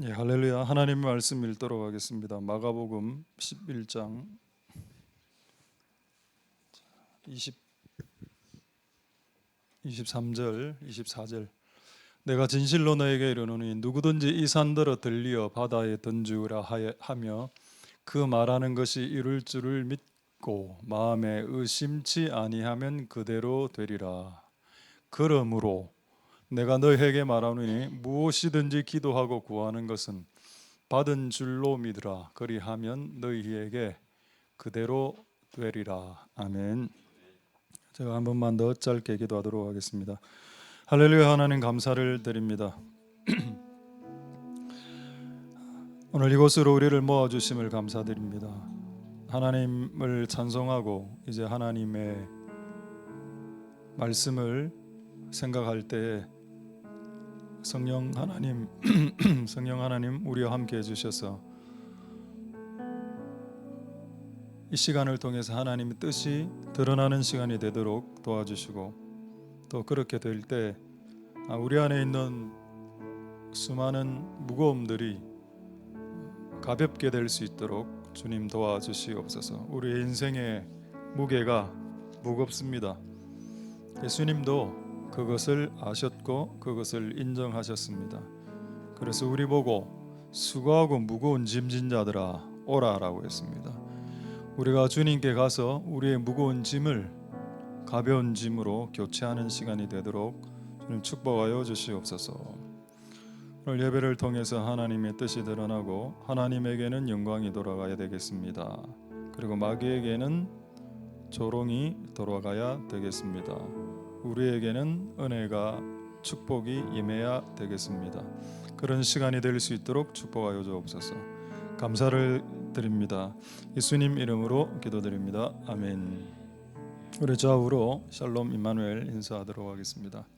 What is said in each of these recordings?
예, 할렐루야. 하나님의 말씀 읽도록 하겠습니다. 마가복음 11장 20, 23절, 24절. 내가 진실로 너에게 이르노니 누구든지 이 산더러 들리어 바다에 던지우라 하며 그 말하는 것이 이룰 줄을 믿고 마음에 의심치 아니하면 그대로 되리라. 그러므로 내가 너에게 말하노니 무엇이든지 기도하고 구하는 것은 받은 줄로 믿으라. 그리하면 너희에게 그대로 되리라. 아멘. 제가 한 번만 더 짧게 기도하도록 하겠습니다. 할렐루야. 하나님 감사를 드립니다. 오늘 이곳으로 우리를 모아주심을 감사드립니다. 하나님을 찬송하고 이제 하나님의 말씀을 생각할 때에 성령 하나님 성령 하나님 우리와 함께 해주셔서 이 시간을 통해서 하나님의 뜻이 드러나는 시간이 되도록 도와주시고, 또 그렇게 될 때 우리 안에 있는 수많은 무거움들이 가볍게 될 수 있도록 주님 도와주시옵소서. 우리의 인생의 무게가 무겁습니다. 예수님도 그것을 아셨고 그것을 인정하셨습니다. 그래서 우리 보고 수고하고 무거운 짐진 자들아 오라라고 했습니다. 우리가 주님께 가서 우리의 무거운 짐을 가벼운 짐으로 교체하는 시간이 되도록 주님 축복하여 주시옵소서. 오늘 예배를 통해서 하나님의 뜻이 드러나고 하나님에게는 영광이 돌아가야 되겠습니다. 그리고 마귀에게는 조롱이 돌아가야 되겠습니다. 우리에게는 은혜가 축복이 임해야 되겠습니다. 그런 시간이 될 수 있도록 축복하여 주옵소서. 감사를 드립니다. 예수님 이름으로 기도드립니다. 아멘. 우리 좌우로 샬롬 임마누엘 인사하도록 하겠습니다.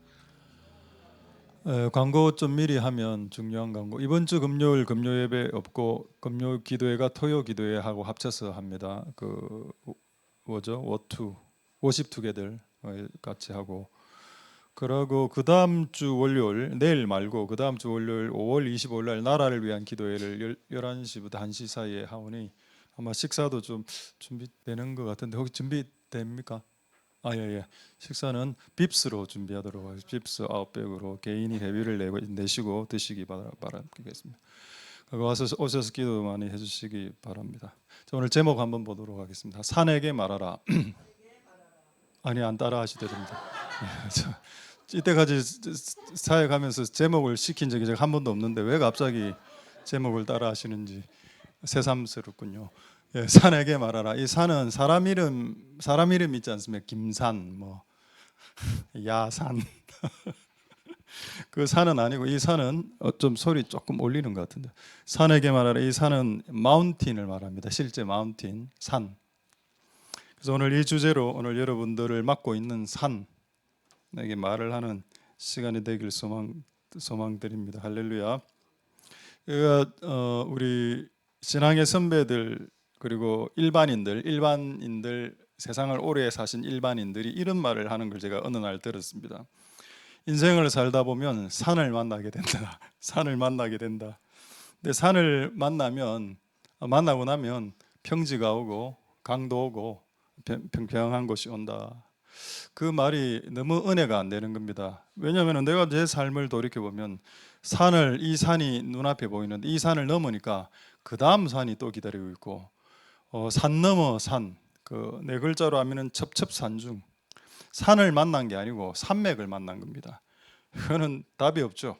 광고 좀 미리 하면 중요한 광고. 이번 주 금요일 금요 예배 없고 금요 기도회가 토요 기도회하고 합쳐서 합니다. 그 뭐죠? 워투 워십 투게더 같이 하고, 그러고 그 다음 주 월요일, 내일 말고 그 다음 주 월요일 5월 25일 날 나라를 위한 기도회를 11시부터 1시 사이에 하오니 아마 식사도 좀 준비되는 것 같은데 혹시 준비됩니까? 예. 식사는 빕스로 준비하도록 하겠습니다. 빕스 아웃백으로 개인이 회비를 내시고 드시기 바라겠습니다. 와서 오셔서 기도 많이 해주시기 바랍니다. 자, 오늘 제목 한번 보도록 하겠습니다. 산에게 말하라. 아니, 안 따라 하셔도 됩니다. 이때까지 사역하면서 제목을 시킨 적이 제가 한 번도 없는데 왜 갑자기 제목을 따라 하시는지 새삼스럽군요. 예, 산에게 말하라. 이 산은 사람 이름 있지 않습니까? 김산, 뭐 야산. 그 산은 아니고 이 산은 좀 소리 조금 올리는 것 같은데, 산에게 말하라. 이 산은 마운틴을 말합니다. 실제 마운틴, 산. 그래서 오늘 이 주제로 오늘 여러분들을 맡고 있는 산에게 말을 하는 시간이 되길 소망드립니다. 할렐루야. 우리 신앙의 선배들 그리고 일반인들 세상을 오래 사신 일반인들이 이런 말을 하는 걸 제가 어느 날 들었습니다. 인생을 살다 보면 산을 만나게 된다. 산을 만나게 된다. 근데 산을 만나고 나면 평지가 오고 강도 오고 평평한 곳이 온다. 그 말이 너무 은혜가 안 되는 겁니다. 왜냐하면 내가 제 삶을 돌이켜보면 이 산이 눈앞에 보이는데 이 산을 넘으니까 그 다음 산이 또 기다리고 있고, 산 넘어 산, 그 네 글자로 하면은 첩첩산중. 산을 만난 게 아니고 산맥을 만난 겁니다. 그거는 답이 없죠.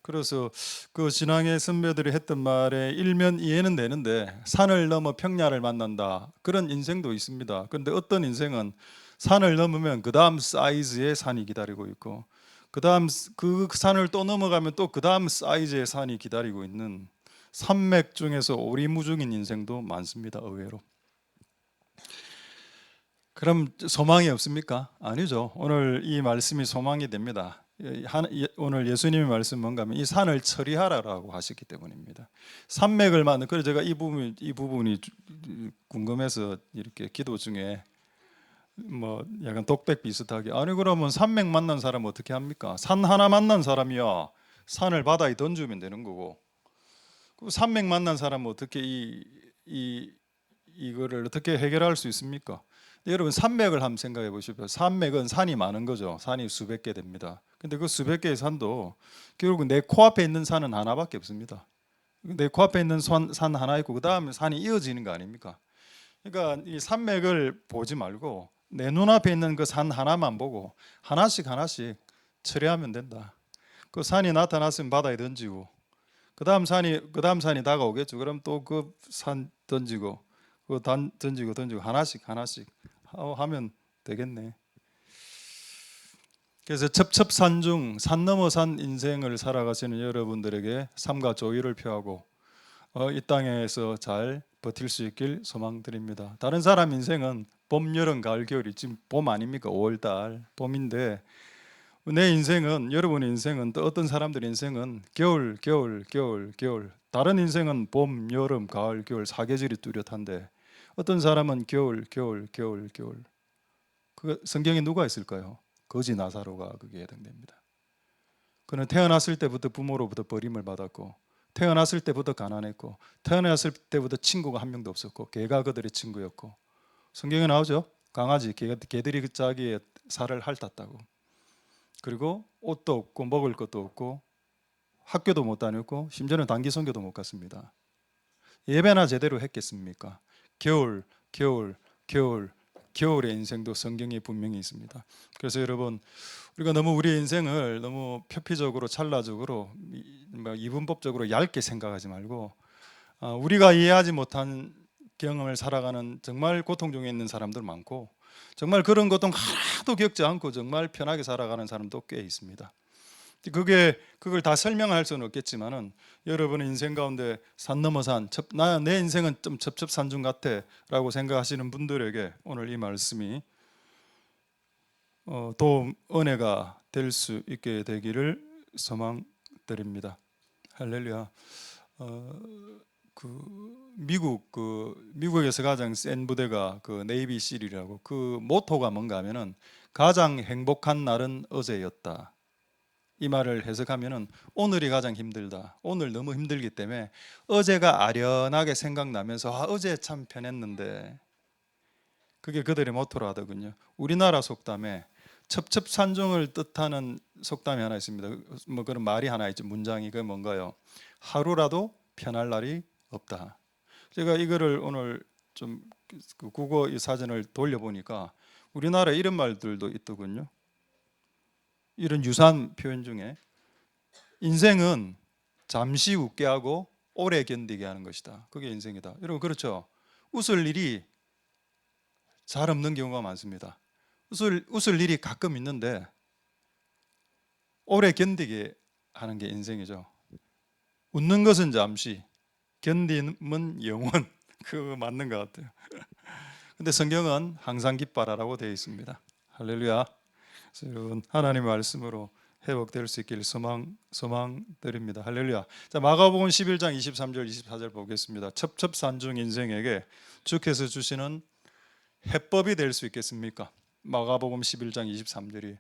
그래서 그 신앙의 선배들이 했던 말에 일면 이해는 되는데, 산을 넘어 평야를 만난다, 그런 인생도 있습니다. 그런데 어떤 인생은 산을 넘으면 그 다음 사이즈의 산이 기다리고 있고, 그 다음 그 산을 또 넘어가면 또 그 다음 사이즈의 산이 기다리고 있는 산맥 중에서 오리무중인 인생도 많습니다. 의외로. 그럼 소망이 없습니까? 아니죠. 오늘 이 말씀이 소망이 됩니다. 오늘 예수님의 말씀 뭔가 하면 이 산을 처리하라라고 하셨기 때문입니다. 산맥을 만든, 그래서 제가 이 부분이 궁금해서 이렇게 기도 중에 뭐 약간 독백 비슷하게, 아니 그러면 산맥 만난 사람 어떻게 합니까? 산 하나 만난 사람이야 산을 바다에 던지면 되는 거고, 그 산맥 만난 사람은 어떻게 이거를 어떻게 해결할 수 있습니까? 여러분 산맥을 한번 생각해 보십시오. 산맥은 산이 많은 거죠. 산이 수백 개 됩니다. 근데 그 수백 개의 산도 결국 내 코앞에 있는 산은 하나밖에 없습니다. 내 코앞에 있는 산 하나 있고 그 다음에 산이 이어지는 거 아닙니까? 그러니까 이 산맥을 보지 말고 내 눈앞에 있는 그 산 하나만 보고 하나씩 하나씩 처리하면 된다. 그 산이 나타났으면 바다에 던지고 그 다음 산이 다가오겠죠. 그럼 또 그 산 던지고 던지고 하나씩 하나씩 하면 되겠네. 그래서 첩첩산중 산 넘어 산 인생을 살아가시는 여러분들에게 삶과 조의를 표하고 이 땅에서 잘 버틸 수 있길 소망드립니다. 다른 사람 인생은 봄, 여름, 가을, 겨울이 지금 봄 아닙니까? 5월달 봄인데 내 인생은 여러분의 인생은 또 어떤 사람들 인생은 겨울. 다른 인생은 봄, 여름, 가을, 겨울 사계절이 뚜렷한데 어떤 사람은 겨울. 그 성경에 누가 있을까요? 거지 나사로가 거기에 해당됩니다. 그는 태어났을 때부터 부모로부터 버림을 받았고 태어났을 때부터 가난했고 태어났을 때부터 친구가 한 명도 없었고 개가 그들의 친구였고 성경에 나오죠. 강아지 개들이 자기의 살을 핥았다고. 그리고 옷도 없고 먹을 것도 없고 학교도 못 다녔고 심지어는 단기 선교도 못 갔습니다. 예배나 제대로 했겠습니까? 겨울의 인생도 성경에 분명히 있습니다. 그래서 여러분 우리가 너무 우리의 인생을 너무 표피적으로 찰나적으로 이분법적으로 얇게 생각하지 말고 우리가 이해하지 못한 경험을 살아가는 정말 고통 중에 있는 사람들 많고 정말 그런 고통 하나도 겪지 않고 정말 편하게 살아가는 사람도 꽤 있습니다. 그걸 다 설명할 수는 없겠지만은 여러분의 인생 가운데 산 넘어 산, 내 인생은 좀 첩첩산중 같아라고 생각하시는 분들에게 오늘 이 말씀이 도움, 은혜가 될 수 있게 되기를 소망드립니다. 할렐루야. 미국에서 가장 센 부대가 그 네이비 실이라고 그 모토가 뭔가 하면은 가장 행복한 날은 어제였다. 이 말을 해석하면은 오늘이 가장 힘들다. 오늘 너무 힘들기 때문에 어제가 아련하게 생각나면서 어제 참 편했는데 그게 그들의 모토로 하더군요. 우리나라 속담에 첩첩산중을 뜻하는 속담이 하나 있습니다. 뭐 그런 말이 하나 있죠. 문장이 그 뭔가요? 하루라도 편할 날이 없다. 제가 이거를 오늘 좀 그 국어 이 사전을 돌려보니까 우리나라에 이런 말들도 있더군요. 이런 유사한 표현 중에 인생은 잠시 웃게 하고 오래 견디게 하는 것이다. 그게 인생이다. 여러분 그렇죠? 웃을 일이 잘 없는 경우가 많습니다. 웃을 일이 가끔 있는데 오래 견디게 하는 게 인생이죠. 웃는 것은 잠시, 견딤은 영원. 그거 맞는 것 같아요. 근데 성경은 항상 기뻐하라고 되어 있습니다. 할렐루야. 여러분 하나님의 말씀으로 회복될 수 있기를 소망드립니다. 할렐루야. 자, 마가복음 11장 23절 24절 보겠습니다. 첩첩산중 인생에게 주께서 주시는 해법이 될 수 있겠습니까? 마가복음 11장 23절이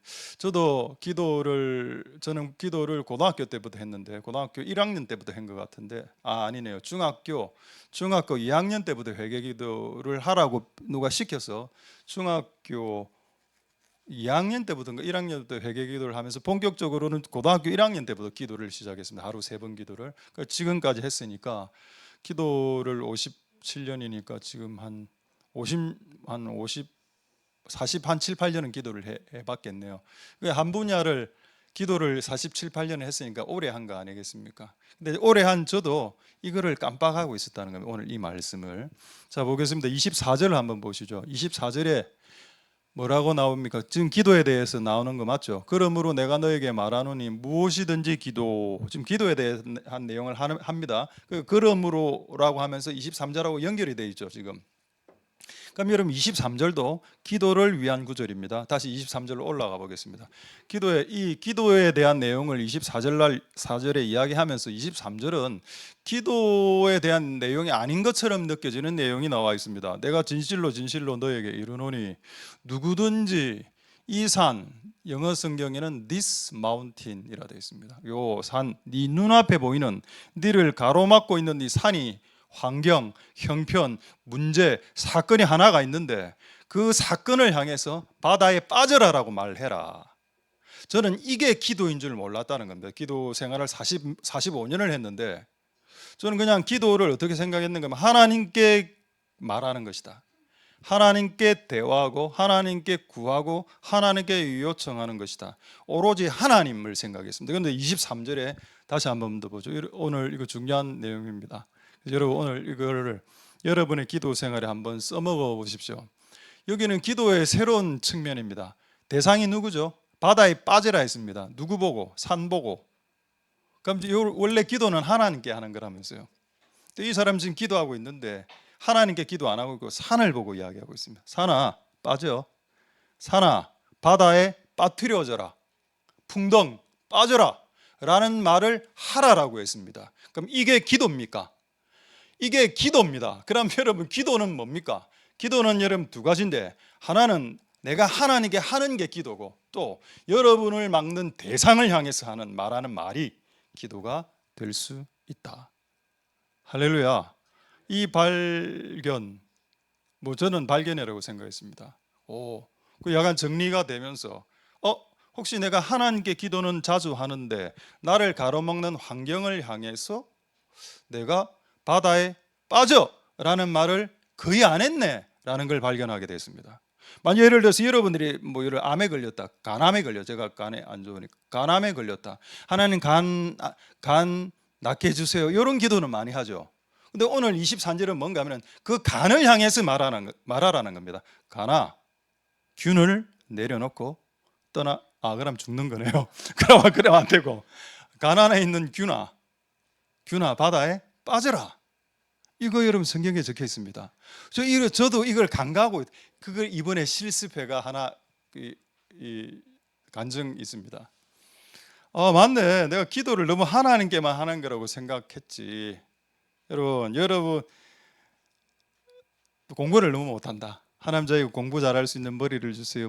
저는 기도를 고등학교 때부터 했는데 고등학교 1학년 때부터 한 것 같은데 아니네요. 중학교 2학년 때부터 회개기도를 하라고 누가 시켜서 중학교 2학년 때부터인가 1학년 때부터 회개기도를 하면서 본격적으로는 고등학교 1학년 때부터 기도를 시작했습니다. 하루 3번 기도를. 그러니까 지금까지 했으니까 기도를 57년이니까 지금 한 7, 8년은 기도를 해봤겠네요. 한 분야를 기도를 47, 8년을 했으니까 오래 한 거 아니겠습니까? 근데 오래 한 저도 이거를 깜빡하고 있었다는 겁니다. 오늘 이 말씀을. 자, 보겠습니다. 24절을 한번 보시죠. 24절에 뭐라고 나옵니까? 지금 기도에 대해서 나오는 거 맞죠? 그러므로 내가 너에게 말하노니 무엇이든지 기도. 지금 기도에 대한 내용을 합니다. 그러므로라고 하면서 23절하고 연결이 돼 있죠, 지금. 그럼 여러분 23절도 기도를 위한 구절입니다. 다시 23절로 올라가 보겠습니다. 기도에 대한 내용을 24절에 이야기하면서 23절은 기도에 대한 내용이 아닌 것처럼 느껴지는 내용이 나와 있습니다. 내가 진실로 너에게 이르노니 누구든지 이 산, 영어 성경에는 this mountain이라 되어 있습니다. 요 산, 네 눈앞에 보이는 네를 가로막고 있는 이 산이 환경, 형편, 문제, 사건이 하나가 있는데 그 사건을 향해서 바다에 빠져라라고 말해라. 저는 이게 기도인 줄 몰랐다는 겁니다. 기도 생활을 45년을 했는데 저는 그냥 기도를 어떻게 생각했는가 하면 하나님께 말하는 것이다. 하나님께 대화하고 하나님께 구하고 하나님께 요청하는 것이다. 오로지 하나님을 생각했습니다. 그런데 23절에 다시 한 번 더 보죠. 오늘 이거 중요한 내용입니다. 여러분 오늘 이거를 여러분의 기도 생활에 한번 써먹어 보십시오. 여기는 기도의 새로운 측면입니다. 대상이 누구죠? 바다에 빠지라 했습니다. 누구 보고? 산 보고. 그럼 원래 기도는 하나님께 하는 거라면서요. 이 사람 지금 기도하고 있는데 하나님께 기도 안 하고 있고 산을 보고 이야기하고 있습니다. 산아 빠져. 산아 바다에 빠뜨려져라. 풍덩 빠져라 라는 말을 하라라고 했습니다. 그럼 이게 기도입니까? 이게 기도입니다. 그럼 여러분 기도는 뭡니까? 기도는 여러분 두 가지인데 하나는 내가 하나님께 하는 게 기도고 또 여러분을 막는 대상을 향해서 하는 말하는 말이 기도가 될 수 있다. 할렐루야. 이 발견, 저는 발견이라고 생각했습니다. 그 약간 정리가 되면서 혹시 내가 하나님께 기도는 자주 하는데 나를 가로막는 환경을 향해서 내가 바다에 빠져라는 말을 거의 안 했네라는 걸 발견하게 됐습니다. 만약 예를 들어서 여러분들이 암에 걸렸다, 간암에 걸려, 제가 간에 안 좋으니까 간암에 걸렸다. 하나님 간 낫게 해주세요. 이런 기도는 많이 하죠. 근데 오늘 23절은 뭔가 하면 그 간을 향해서 말하라는 겁니다. 간아, 균을 내려놓고 떠나. 그럼 죽는 거네요. 그럼 안 되고 간 안에 있는 균아 바다에 빠져라. 이거 여러분 성경에 적혀 있습니다. 저도 이걸 간과하고 그걸 이번에 실습회가 하나 간증 있습니다. 맞네. 내가 기도를 너무 하나님께만 하는 거라고 생각했지. 여러분 공부를 너무 못한다. 하나님 저에게 공부 잘할 수 있는 머리를 주세요.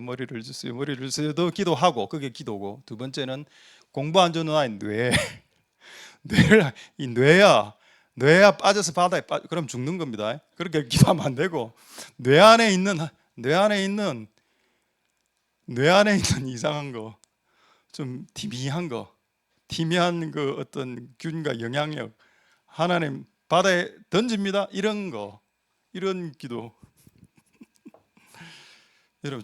도 기도하고 그게 기도고, 두 번째는 공부 안 좋은 아이 뇌야 빠져서 바다에 그럼 죽는 겁니다. 그렇게 기도하면 안 되고 뇌 안에 있는 이상한 거, 좀 희미한 그 어떤 균과 영향력 하나님 바다에 던집니다. 이런 기도. 여러분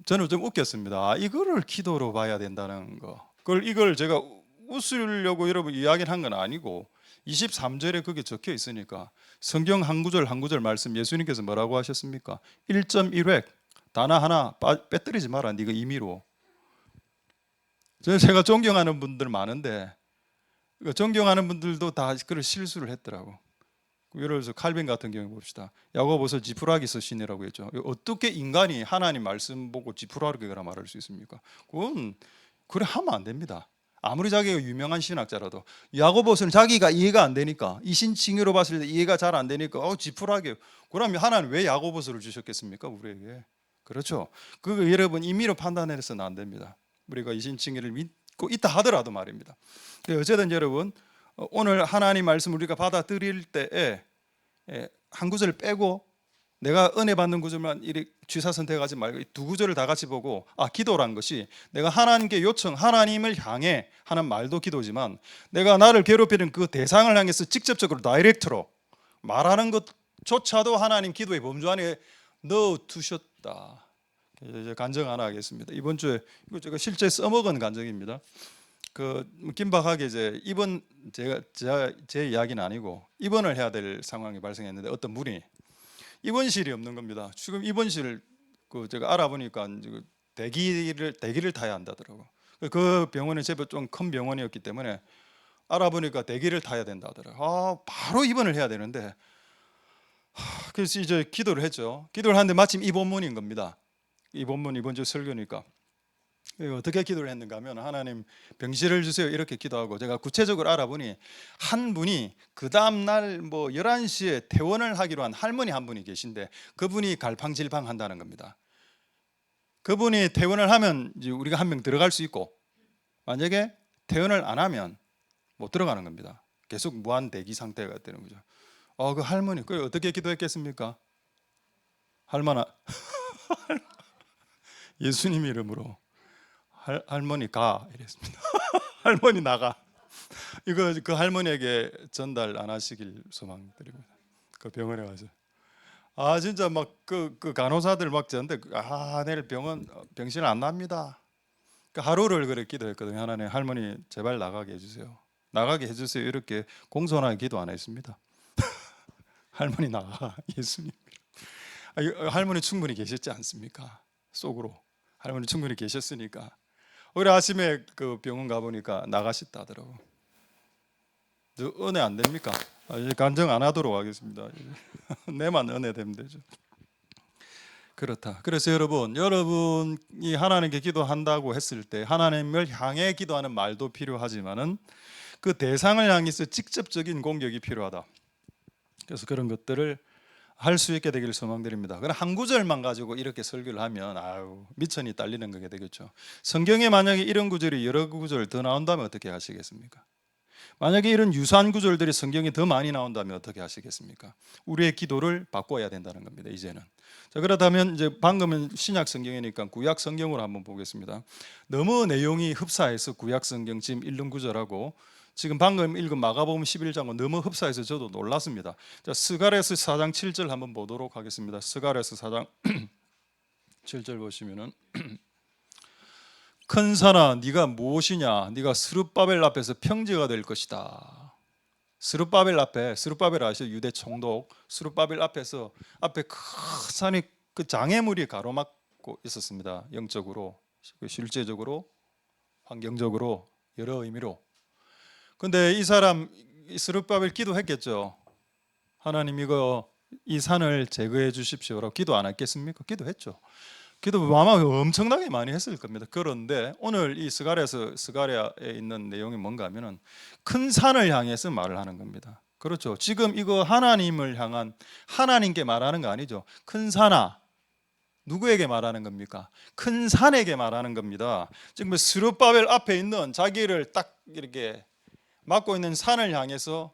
저는 좀 웃겼습니다. 이거를 기도로 봐야 된다는 거. 이걸 제가 웃으려고 여러분 이야기를 한 건 아니고 23절에 그게 적혀 있으니까 성경 한 구절 한 구절 말씀 예수님께서 뭐라고 하셨습니까? 1.1획 단어 하나 빼뜨리지 마라. 네가 임의로. 제가 존경하는 분들 많은데 존경하는 분들도 다 그걸 실수를 했더라고. 예를 들어서 칼빈 같은 경우 봅시다. 야고보서 지푸라기 쓰시니라고 했죠. 어떻게 인간이 하나님 말씀 보고 지푸라기라 말할 수 있습니까? 그건 그래 하면 안 됩니다. 아무리 자기가 유명한 신학자라도 야고보서는 자기가 이해가 안 되니까, 이신칭의로 봤을 때 이해가 잘 안 되니까 지푸라기. 그러면 하나님 왜 야고보서를 주셨겠습니까? 우리에게. 그렇죠. 그거 여러분 임의로 판단해서는 안 됩니다. 우리가 이신칭의를 믿고 있다 하더라도 말입니다. 어쨌든 여러분 오늘 하나님 말씀 우리가 받아들일 때에 한 구절 빼고 내가 은혜 받는 구절만 취사 선택하지 말고 이 두 구절을 다 같이 보고 기도란 것이 내가 하나님께 하나님을 향해 하는 말도 기도지만 내가 나를 괴롭히는 그 대상을 향해서 직접적으로 다이렉트로 말하는 것조차도 하나님 기도의 범주 안에 넣어 두셨다. 이제 간증 하나 하겠습니다. 이번 주에 이거 제가 실제 써먹은 간증입니다. 긴박하게 이제 제 이야기는 아니고 입원을 해야 될 상황이 발생했는데 어떤 분이 입원실이 없는 겁니다. 지금 입원실 제가 알아보니까 대기를 타야 한다더라고. 그 병원은 제법 좀 큰 병원이었기 때문에 알아보니까 대기를 타야 된다더라고. 바로 입원을 해야 되는데 그래서 이제 기도를 했죠. 기도를 하는데 마침 이 본문인 겁니다. 이 본문 이번 주 설교니까. 어떻게 기도를 했는가 하면 하나님 병실을 주세요 이렇게 기도하고, 제가 구체적으로 알아보니 한 분이 그 다음날 11시에 퇴원을 하기로 한 할머니 한 분이 계신데 그분이 갈팡질팡 한다는 겁니다. 그분이 퇴원을 하면 이제 우리가 한 명 들어갈 수 있고, 만약에 퇴원을 안 하면 못 들어가는 겁니다. 계속 무한 대기 상태가 되는 거죠. 그 할머니 그 어떻게 기도했겠습니까? 할머나 예수님 이름으로 할머니 가 이랬습니다. 할머니 나가. 이거 그 할머니에게 전달 안 하시길 소망드립니다. 그 병원에 가서 진짜 막 그 간호사들 막 저한테 내일 병실 안 납니다. 그 하루를 그렇게 기도했거든요. 하나님 할머니 제발 나가게 해주세요. 나가게 해주세요. 이렇게 공손하게 기도 안 했습니다. 할머니 나가 예수님. 할머니 충분히 계셨지 않습니까? 속으로 할머니 충분히 계셨으니까. 우리 아침에 그 병원 가보니까 나가셨다더라고. 은혜 안 됩니까? 이제 간증 안 하도록 하겠습니다. 내만 은혜 되면 되죠. 그렇다. 그래서 여러분이 하나님께 기도한다고 했을 때 하나님을 향해 기도하는 말도 필요하지만은 그 대상을 향해서 직접적인 공격이 필요하다. 그래서 그런 것들을 할 수 있게 되기를 소망드립니다. 그럼 한 구절만 가지고 이렇게 설교를 하면 미천이 딸리는 거게 되겠죠. 성경에 만약에 이런 구절이 여러 구절 더 나온다면 어떻게 하시겠습니까? 만약에 이런 유사한 구절들이 성경에 더 많이 나온다면 어떻게 하시겠습니까? 우리의 기도를 바꿔야 된다는 겁니다. 이제는. 자, 그렇다면 이제 방금은 신약 성경이니까 구약 성경으로 한번 보겠습니다. 너무 내용이 흡사해서 구약 성경 지금 읽는 구절하고 지금 방금 읽은 마가복음 11장은 너무 흡사해서 저도 놀랐습니다. 자, 스가랴서 4장 7절 한번 보도록 하겠습니다. 스가랴서 4장 7절 보시면은 큰 산아 네가 무엇이냐? 네가 스룹바벨 앞에서 평지가 될 것이다. 스룹바벨 아시죠? 유대 총독 스룹바벨 앞에 큰 산이 그 장애물이 가로막고 있었습니다. 영적으로, 실제적으로, 환경적으로 여러 의미로. 근데 이 사람 스룹바벨 기도했겠죠. 하나님 이 산을 제거해 주십시오라고 기도 안 했겠습니까? 기도했죠. 기도 아마 엄청나게 많이 했을 겁니다. 그런데 오늘 이 스가랴에 있는 내용이 뭔가 하면은 큰 산을 향해서 말을 하는 겁니다. 그렇죠. 지금 이거 하나님을 향한 하나님께 말하는 거 아니죠. 큰 산아 누구에게 말하는 겁니까? 큰 산에게 말하는 겁니다. 지금 스룹바벨 앞에 있는 자기를 딱 이렇게 막고 있는 산을 향해서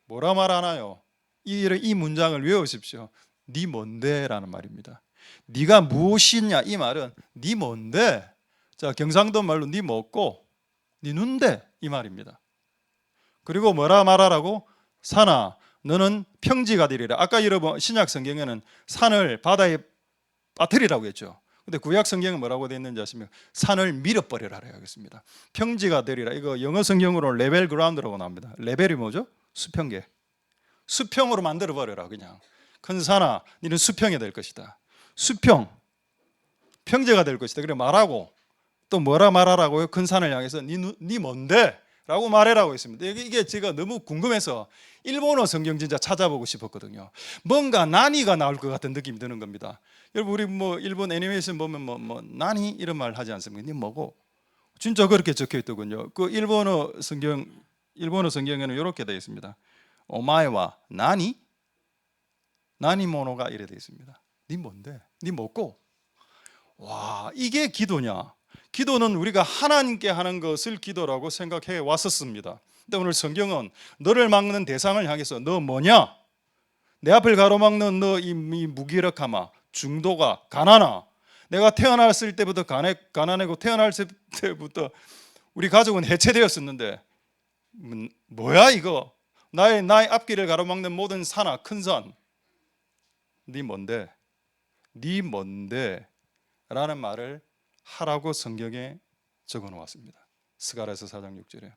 뭐라 말하나요? 이 문장을 외우십시오. 네 뭔데? 라는 말입니다. 네가 무엇이냐 이 말은 네 뭔데? 자, 경상도 말로 네 뭐고 네 눈데 이 말입니다. 그리고 뭐라 말하라고? 산아 너는 평지가 되리라. 아까 여러분 신약 성경에는 산을 바다에 빠뜨리라고 했죠. 근데 구약 성경은 뭐라고 되어 있는지 아십니까? 산을 밀어버리라고 하겠습니다. 평지가 되리라. 이거 영어 성경으로 레벨 그라운드라고 나옵니다. 레벨이 뭐죠? 수평계. 수평으로 만들어 버려라. 그냥 큰 산아 너는 수평이 될 것이다. 수평 평지가 될 것이다. 그래 말하고 또 뭐라 말하라고요? 큰 산을 향해서 네 뭔데? 라고 말해라고 했습니다. 이게 제가 너무 궁금해서 일본어 성경 진짜 찾아보고 싶었거든요. 뭔가 나니가 나올 것 같은 느낌이 드는 겁니다. 여러분 우리 뭐 일본 애니메이션 보면 나니 이런 말 하지 않습니까? 네 뭐고? 진짜 그렇게 적혀 있더군요. 그 일본어 성경에는 이렇게 되어 있습니다. 오마에와 나니 모노가 이래 되어 있습니다. 네 뭔데? 네 뭐고? 와, 이게 기도냐? 기도는 우리가 하나님께 하는 것을 기도라고 생각해 왔었습니다. 근데 오늘 성경은 너를 막는 대상을 향해서 너 뭐냐? 내 앞을 가로막는 너 이 무기력함아, 중도가, 가난아. 내가 태어났을 때부터 가난하고 태어났을 때부터 우리 가족은 해체되었었는데 뭐야 이거? 나의 앞길을 가로막는 모든 산아, 큰 산. 네 뭔데? 네 뭔데? 라는 말을 하라고 성경에 적어 놓았습니다. 스가랴서 4장 6절에.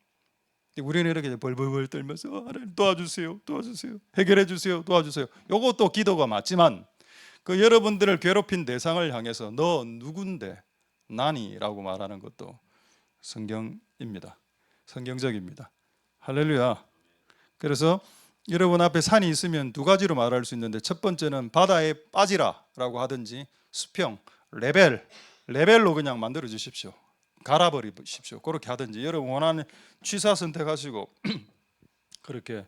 우리는 이렇게 벌벌벌 떨면서 하나님 도와주세요. 해결해 주세요. 도와주세요. 이것도 기도가 맞지만 그 여러분들을 괴롭힌 대상을 향해서 너 누군데? 나니라고 말하는 것도 성경입니다. 성경적입니다. 할렐루야. 그래서 여러분 앞에 산이 있으면 두 가지로 말할 수 있는데 첫 번째는 바다에 빠지라라고 하든지 수평, 레벨로 그냥 만들어 주십시오. 갈아버리십시오. 그렇게 하든지 여러분 원하는 취사 선택하시고 그렇게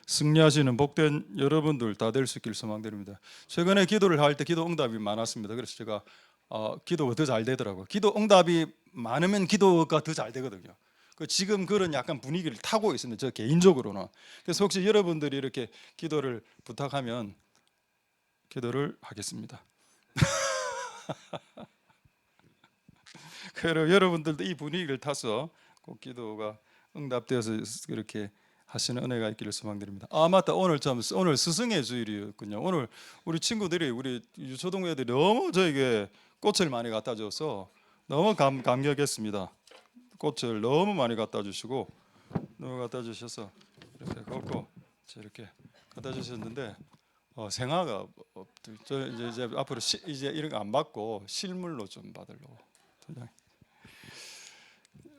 승리하시는 복된 여러분들 다 될 수 있길 소망드립니다. 최근에 기도를 할 때 기도 응답이 많았습니다. 그래서 제가 기도가 더 잘 되더라고요. 기도 응답이 많으면 기도가 더 잘 되거든요. 지금 그런 약간 분위기를 타고 있습니다. 저 개인적으로는. 그래서 혹시 여러분들이 이렇게 기도를 부탁하면 기도를 하겠습니다. 그리고 여러분들도 이 분위기를 타서 꼭 기도가 응답되어서 그렇게 하시는 은혜가 있기를 소망드립니다. 맞다. 오늘 스승의 주일이었군요. 오늘 우리 친구들이 우리 유초동 애들이 너무 저에게 꽃을 많이 갖다 줘서 너무 감격했습니다. 꽃을 너무 많이 갖다 주시고 너무 갖다 주셔서 이렇게 걷고 이렇게 갖다 주셨는데 생화가 저 이제 앞으로 이제 이런 거 안 받고 실물로 좀 받으려고.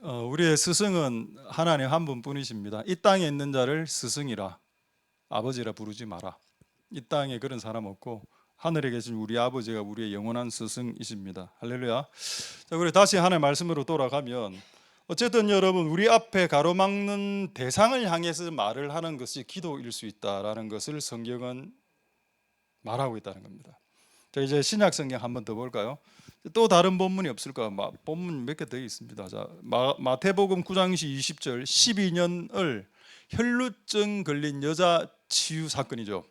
우리의 스승은 하나님 한 분뿐이십니다. 이 땅에 있는 자를 스승이라 아버지라 부르지 마라. 이 땅에 그런 사람 없고 하늘에 계신 우리 아버지가 우리의 영원한 스승이십니다. 할렐루야. 자, 우리 다시 하나님의 말씀으로 돌아가면 어쨌든 여러분 우리 앞에 가로막는 대상을 향해서 말을 하는 것이 기도일 수 있다라는 것을 성경은 말하고 있다는 겁니다. 자, 이제 신약 성경 한번 더 볼까요? 또 다른 본문이 없을까? 본문 몇 개 더 있습니다. 자, 마태복음 9장 20절 12년을 혈루증 걸린 여자 치유 사건이죠.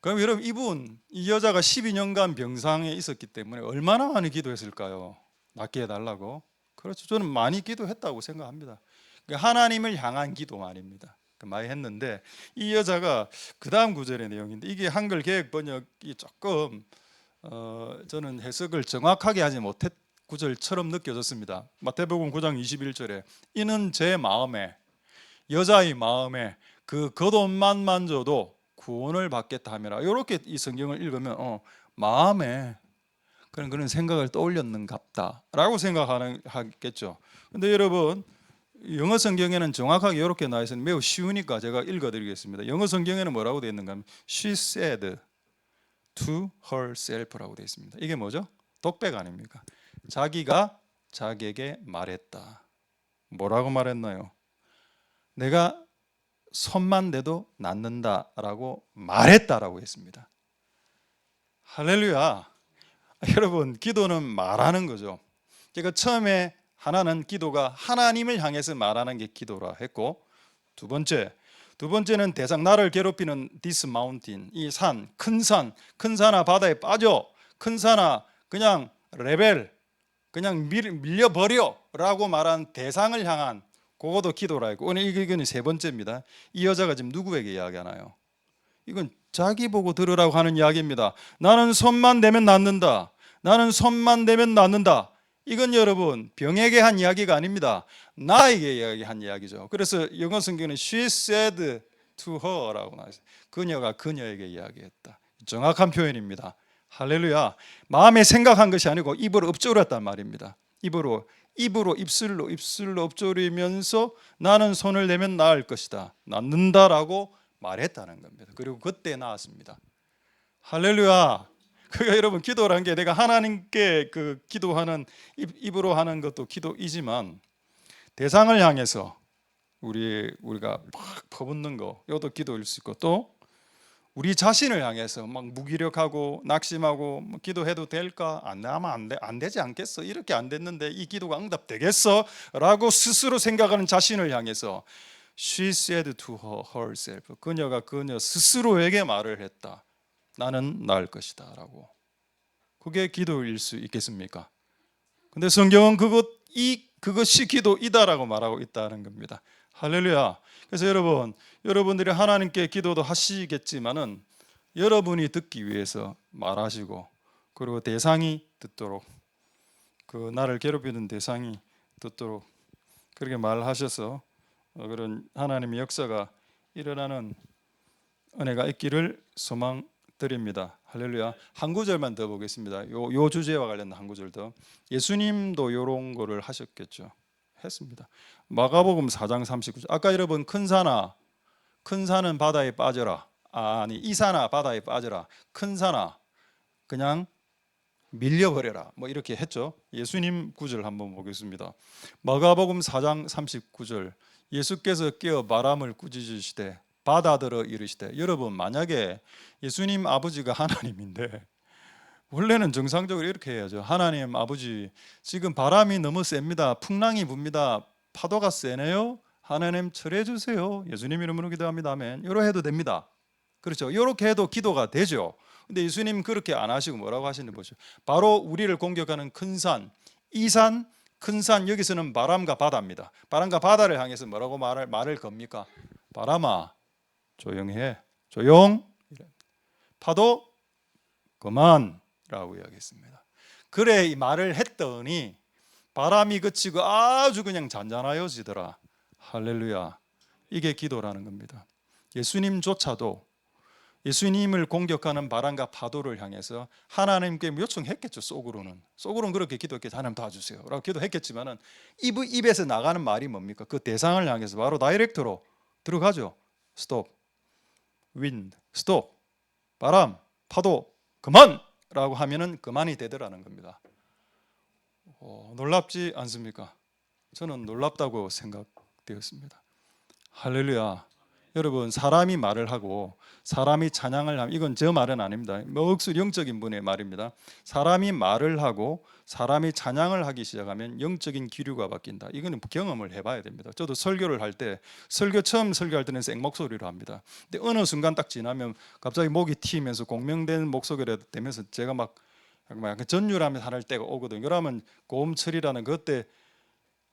그럼 여러분 이 여자가 12년간 병상에 있었기 때문에 얼마나 많이 기도했을까요? 낫게 해달라고. 그렇죠. 저는 많이 기도했다고 생각합니다. 하나님을 향한 기도만입니다. 많이 했는데 이 여자가 그 다음 구절의 내용인데 이게 한글 개역 번역이 조금 저는 해석을 정확하게 하지 못했 구절처럼 느껴졌습니다. 마태복음 9장 21절에 이는 제 마음에 여자의 마음에 그 겉옷만 만져도 구원을 받겠다 하매라. 이렇게 이 성경을 읽으면 마음에 그런 생각을 떠올렸는갑다라고 생각하겠죠. 근데 여러분 영어 성경에는 정확하게 이렇게 나와 있어서 매우 쉬우니까 제가 읽어드리겠습니다. 영어 성경에는 뭐라고 되어 있는가 하면 She said to herself라고 되어 있습니다. 이게 뭐죠? 독백 아닙니까? 자기가 자기에게 말했다. 뭐라고 말했나요? 내가 손만 대도 낫는다라고 말했다라고 했습니다. 할렐루야. 여러분 기도는 말하는 거죠. 제가 처음에 하나는 기도가 하나님을 향해서 말하는 게 기도라 했고 두 번째는 대상 나를 괴롭히는 this mountain 이 산, 큰 산아 바다에 빠져 큰 산아 그냥 레벨 그냥 밀려버려라고 말한 대상을 향한 그것도 기도라 했고 오늘 이건 세 번째입니다. 이 여자가 지금 누구에게 이야기하나요? 이건 자기 보고 들으라고 하는 이야기입니다. 나는 손만 대면 낫는다. 나는 손만 대면 낫는다. 이건 여러분 병에게 한 이야기가 아닙니다. 나에게 이야기한 이야기죠. 그래서 영어 성경은 She said to her라고 나와있어요. 그녀가 그녀에게 이야기했다. 정확한 표현입니다. 할렐루야. 마음에 생각한 것이 아니고 입으로 읊조렸단 말입니다. 입으로 입술로 읊조리면서 나는 손을 대면 나을 것이다. 낫는다라고 말했다는 겁니다. 그리고 그때 나았습니다. 할렐루야. 그러니까 여러분 기도라는 게 내가 하나님께 그 기도하는 입으로 하는 것도 기도이지만 대상을 향해서 우리가 막 퍼붓는 거 이것도 기도일 수 있고 또 우리 자신을 향해서 막 무기력하고 낙심하고 뭐 기도해도 될까? 안 되지 않겠어? 이렇게 안 됐는데 이 기도가 응답되겠어? 라고 스스로 생각하는 자신을 향해서 She said to herself 그녀가 그녀 스스로에게 말을 했다. 나는 나을 것이다 라고. 그게 기도일 수 있겠습니까? 근데 성경은 그것이 기도이다라고 말하고 있다는 겁니다. 할렐루야. 그래서 여러분들이 하나님께 기도도 하시겠지만은 여러분이 듣기 위해서 말하시고 그리고 대상이 듣도록 그 나를 괴롭히는 대상이 듣도록 그렇게 말하셔서 그런 하나님의 역사가 일어나는 은혜가 있기를 소망드립니다. 할렐루야. 한 구절만 더 보겠습니다. 요 주제와 관련된 한 구절 더. 예수님도 이런 거를 하셨겠죠. 했습니다. 마가복음 4장 39절. 아까 여러분 큰 산은 바다에 빠져라. 이 산아 바다에 빠져라. 큰 산아 그냥 밀려버려라. 뭐 이렇게 했죠. 예수님 구절 한번 보겠습니다. 마가복음 4장 39절. 예수께서 깨어 바람을 꾸짖으시되 바다들어 이르시되 여러분 만약에 예수님 아버지가 하나님인데 원래는 정상적으로 이렇게 해야죠. 하나님 아버지, 지금 바람이 너무 셉니다. 풍랑이 붑니다. 파도가 세네요. 하나님 철회해 주세요. 예수님 이름으로 기도합니다. 아멘. 이렇게 해도 됩니다. 그렇죠. 이렇게 해도 기도가 되죠. 근데 예수님 그렇게 안 하시고 뭐라고 하시는지 보죠. 바로 우리를 공격하는 큰 산, 이 산, 큰 산, 여기서는 바람과 바다입니다. 바람과 바다를 향해서 뭐라고 말을 겁니까? 바람아, 조용해. 조용. 파도 그만라고 이야기했습니다. 그래 이 말을 했더니 바람이 그치고 아주 그냥 잔잔하여지더라. 할렐루야. 이게 기도라는 겁니다. 예수님조차도 예수님을 공격하는 바람과 파도를 향해서 하나님께 요청했겠죠. 속으로는 그렇게 기도했겠죠. 하나님 도와주세요 라고 기도했겠지만은 입에서 나가는 말이 뭡니까? 그 대상을 향해서 바로 다이렉트로 들어가죠. 스톱, 윈드, 스톱, 바람, 파도, 그만! 라고 하면은 그만이 되더라는 겁니다. 놀랍지 않습니까? 저는 놀랍다고 생각되었습니다. 할렐루야. 여러분, 사람이 말을 하고 사람이 찬양을 하면, 이건 저 말은 아닙니다. 억수 영적인 분의 말입니다. 사람이 말을 하고 사람이 찬양을 하기 시작하면 영적인 기류가 바뀐다. 이거는 경험을 해봐야 됩니다. 저도 설교를 할 때, 처음 설교할 때는 생목소리로 합니다. 근데 어느 순간 딱 지나면 갑자기 목이 트이면서 공명된 목소리가 되면서 제가 막 약간 전율하면서 할 때가 오거든요. 그러면 고음철이라는 그때,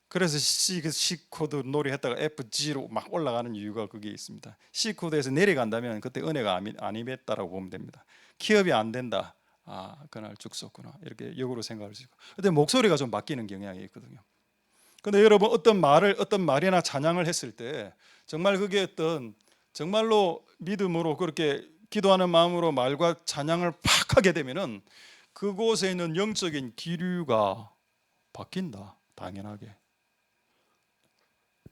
그래서 C 코드 놀이 했다가 FG로 막 올라가는 이유가 그게 있습니다. C 코드에서 내려간다면 그때 은혜가 안 임했다라고 보면 됩니다. 키업이 안 된다. 그날 죽었구나. 이렇게 역으로 생각할 수 있고. 근데 목소리가 좀 바뀌는 경향이 있거든요. 근데 여러분, 어떤 말이나 찬양을 했을 때 정말 그게 정말로 믿음으로 그렇게 기도하는 마음으로 말과 찬양을 팍 하게 되면은 그곳에 있는 영적인 기류가 바뀐다. 당연하게.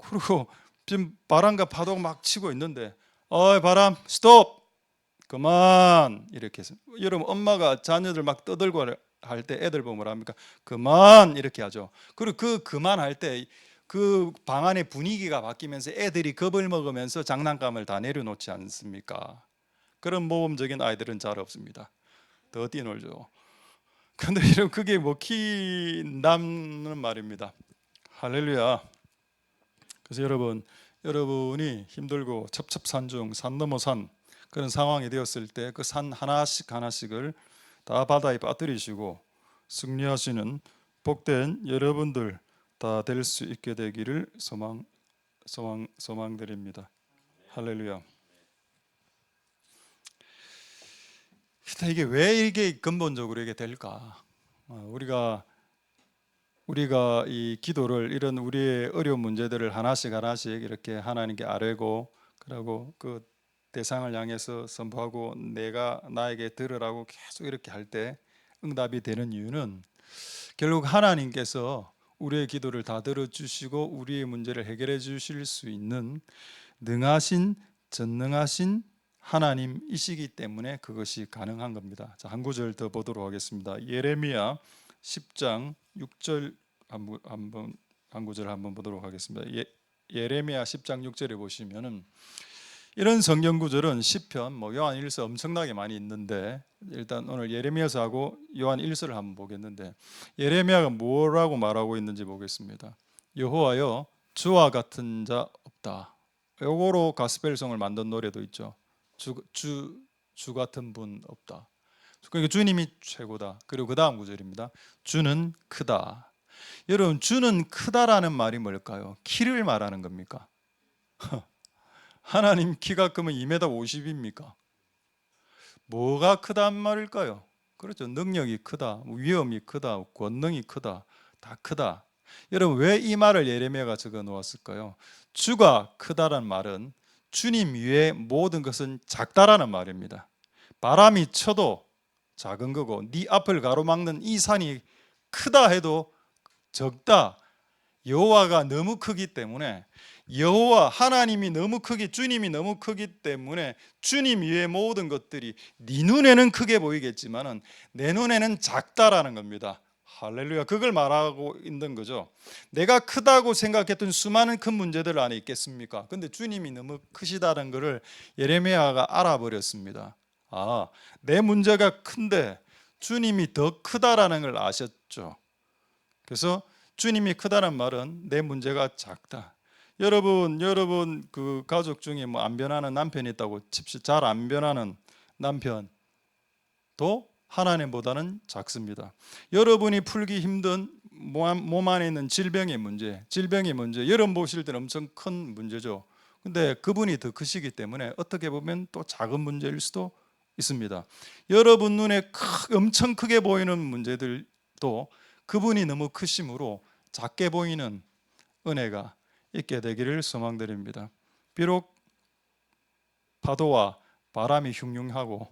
그리고 지금 바람과 파도가 막 치고 있는데 바람 스톱 그만 이렇게 해서, 여러분 엄마가 자녀들 막 떠들고 할 때 애들 보면 뭐라 합니까? 그만 이렇게 하죠. 그리고 그 그만할 때 그 방 안의 분위기가 바뀌면서 애들이 겁을 먹으면서 장난감을 다 내려놓지 않습니까? 그런 모범적인 아이들은 잘 없습니다. 더 뛰놀죠. 근데 이런 그게 먹힌다는 말입니다. 할렐루야. 그래서 여러분이 힘들고 첩첩산중 산 넘어 산 그런 상황이 되었을 때 그 산 하나씩을 다 바다에 빠뜨리시고 승리하시는 복된 여러분들 다 될 수 있게 되기를 소망드립니다. 할렐루야. 이게 왜 이게 근본적으로 이게 될까? 우리가 이 기도를, 이런 우리의 어려운 문제들을 하나씩 이렇게 하나님께 아뢰고, 그리고 그 대상을 향해서 선포하고 내가 나에게 들으라고 계속 이렇게 할 때 응답이 되는 이유는 결국 하나님께서 우리의 기도를 다 들어주시고 우리의 문제를 해결해 주실 수 있는 능하신 전능하신 하나님이시기 때문에 그것이 가능한 겁니다. 자, 한 구절 더 보도록 하겠습니다. 예레미야 10장 6절 한 구절 한번 보도록 하겠습니다. 예레미야 10장 6절에 보시면은 이런 성경 구절은 시편, 요한 1서 엄청나게 많이 있는데, 일단 오늘 예레미야서하고 요한 1서를 한번 보겠는데, 예레미야가 뭐라고 말하고 있는지 보겠습니다. 여호와여, 주와 같은 자 없다. 요거로 가스펠송을 만든 노래도 있죠. 주 같은 분 없다. 그러니까 주님이 최고다. 그리고 그 다음 구절입니다. 주는 크다. 여러분, 주는 크다라는 말이 뭘까요? 키를 말하는 겁니까? 하나님 키가 크면 2m 50입니까? 뭐가 크단 말일까요? 그렇죠. 능력이 크다, 위엄이 크다, 권능이 크다, 다 크다. 여러분, 왜 이 말을 예레미야가 적어 놓았을까요? 주가 크다란 말은 주님 위에 모든 것은 작다라는 말입니다. 바람이 쳐도 작은 거고, 네 앞을 가로막는 이 산이 크다 해도 적다. 여호와가 너무 크기 때문에, 여호와 하나님이 너무 크기, 주님이 너무 크기 때문에 주님 위의 모든 것들이 네 눈에는 크게 보이겠지만은 내 눈에는 작다라는 겁니다. 할렐루야. 그걸 말하고 있는 거죠. 내가 크다고 생각했던 수많은 큰 문제들 안에 있겠습니까? 근데 주님이 너무 크시다는 것을 예레미야가 알아버렸습니다. 내 문제가 큰데 주님이 더 크다라는 걸 아셨죠. 그래서 주님이 크다는 말은 내 문제가 작다. 여러분 그 가족 중에 뭐 안 변하는 남편이 있다고 칩시다. 잘 안 변하는 남편도 하나님보다는 작습니다. 여러분이 풀기 힘든 몸 안에 있는 질병의 문제, 여러분 보실 때는 엄청 큰 문제죠. 근데 그분이 더 크시기 때문에 어떻게 보면 또 작은 문제일 수도 있습니다. 여러분 눈에 엄청 크게 보이는 문제들도 그분이 너무 크심으로 작게 보이는 은혜가 있게 되기를 소망드립니다. 비록 파도와 바람이 흉흉하고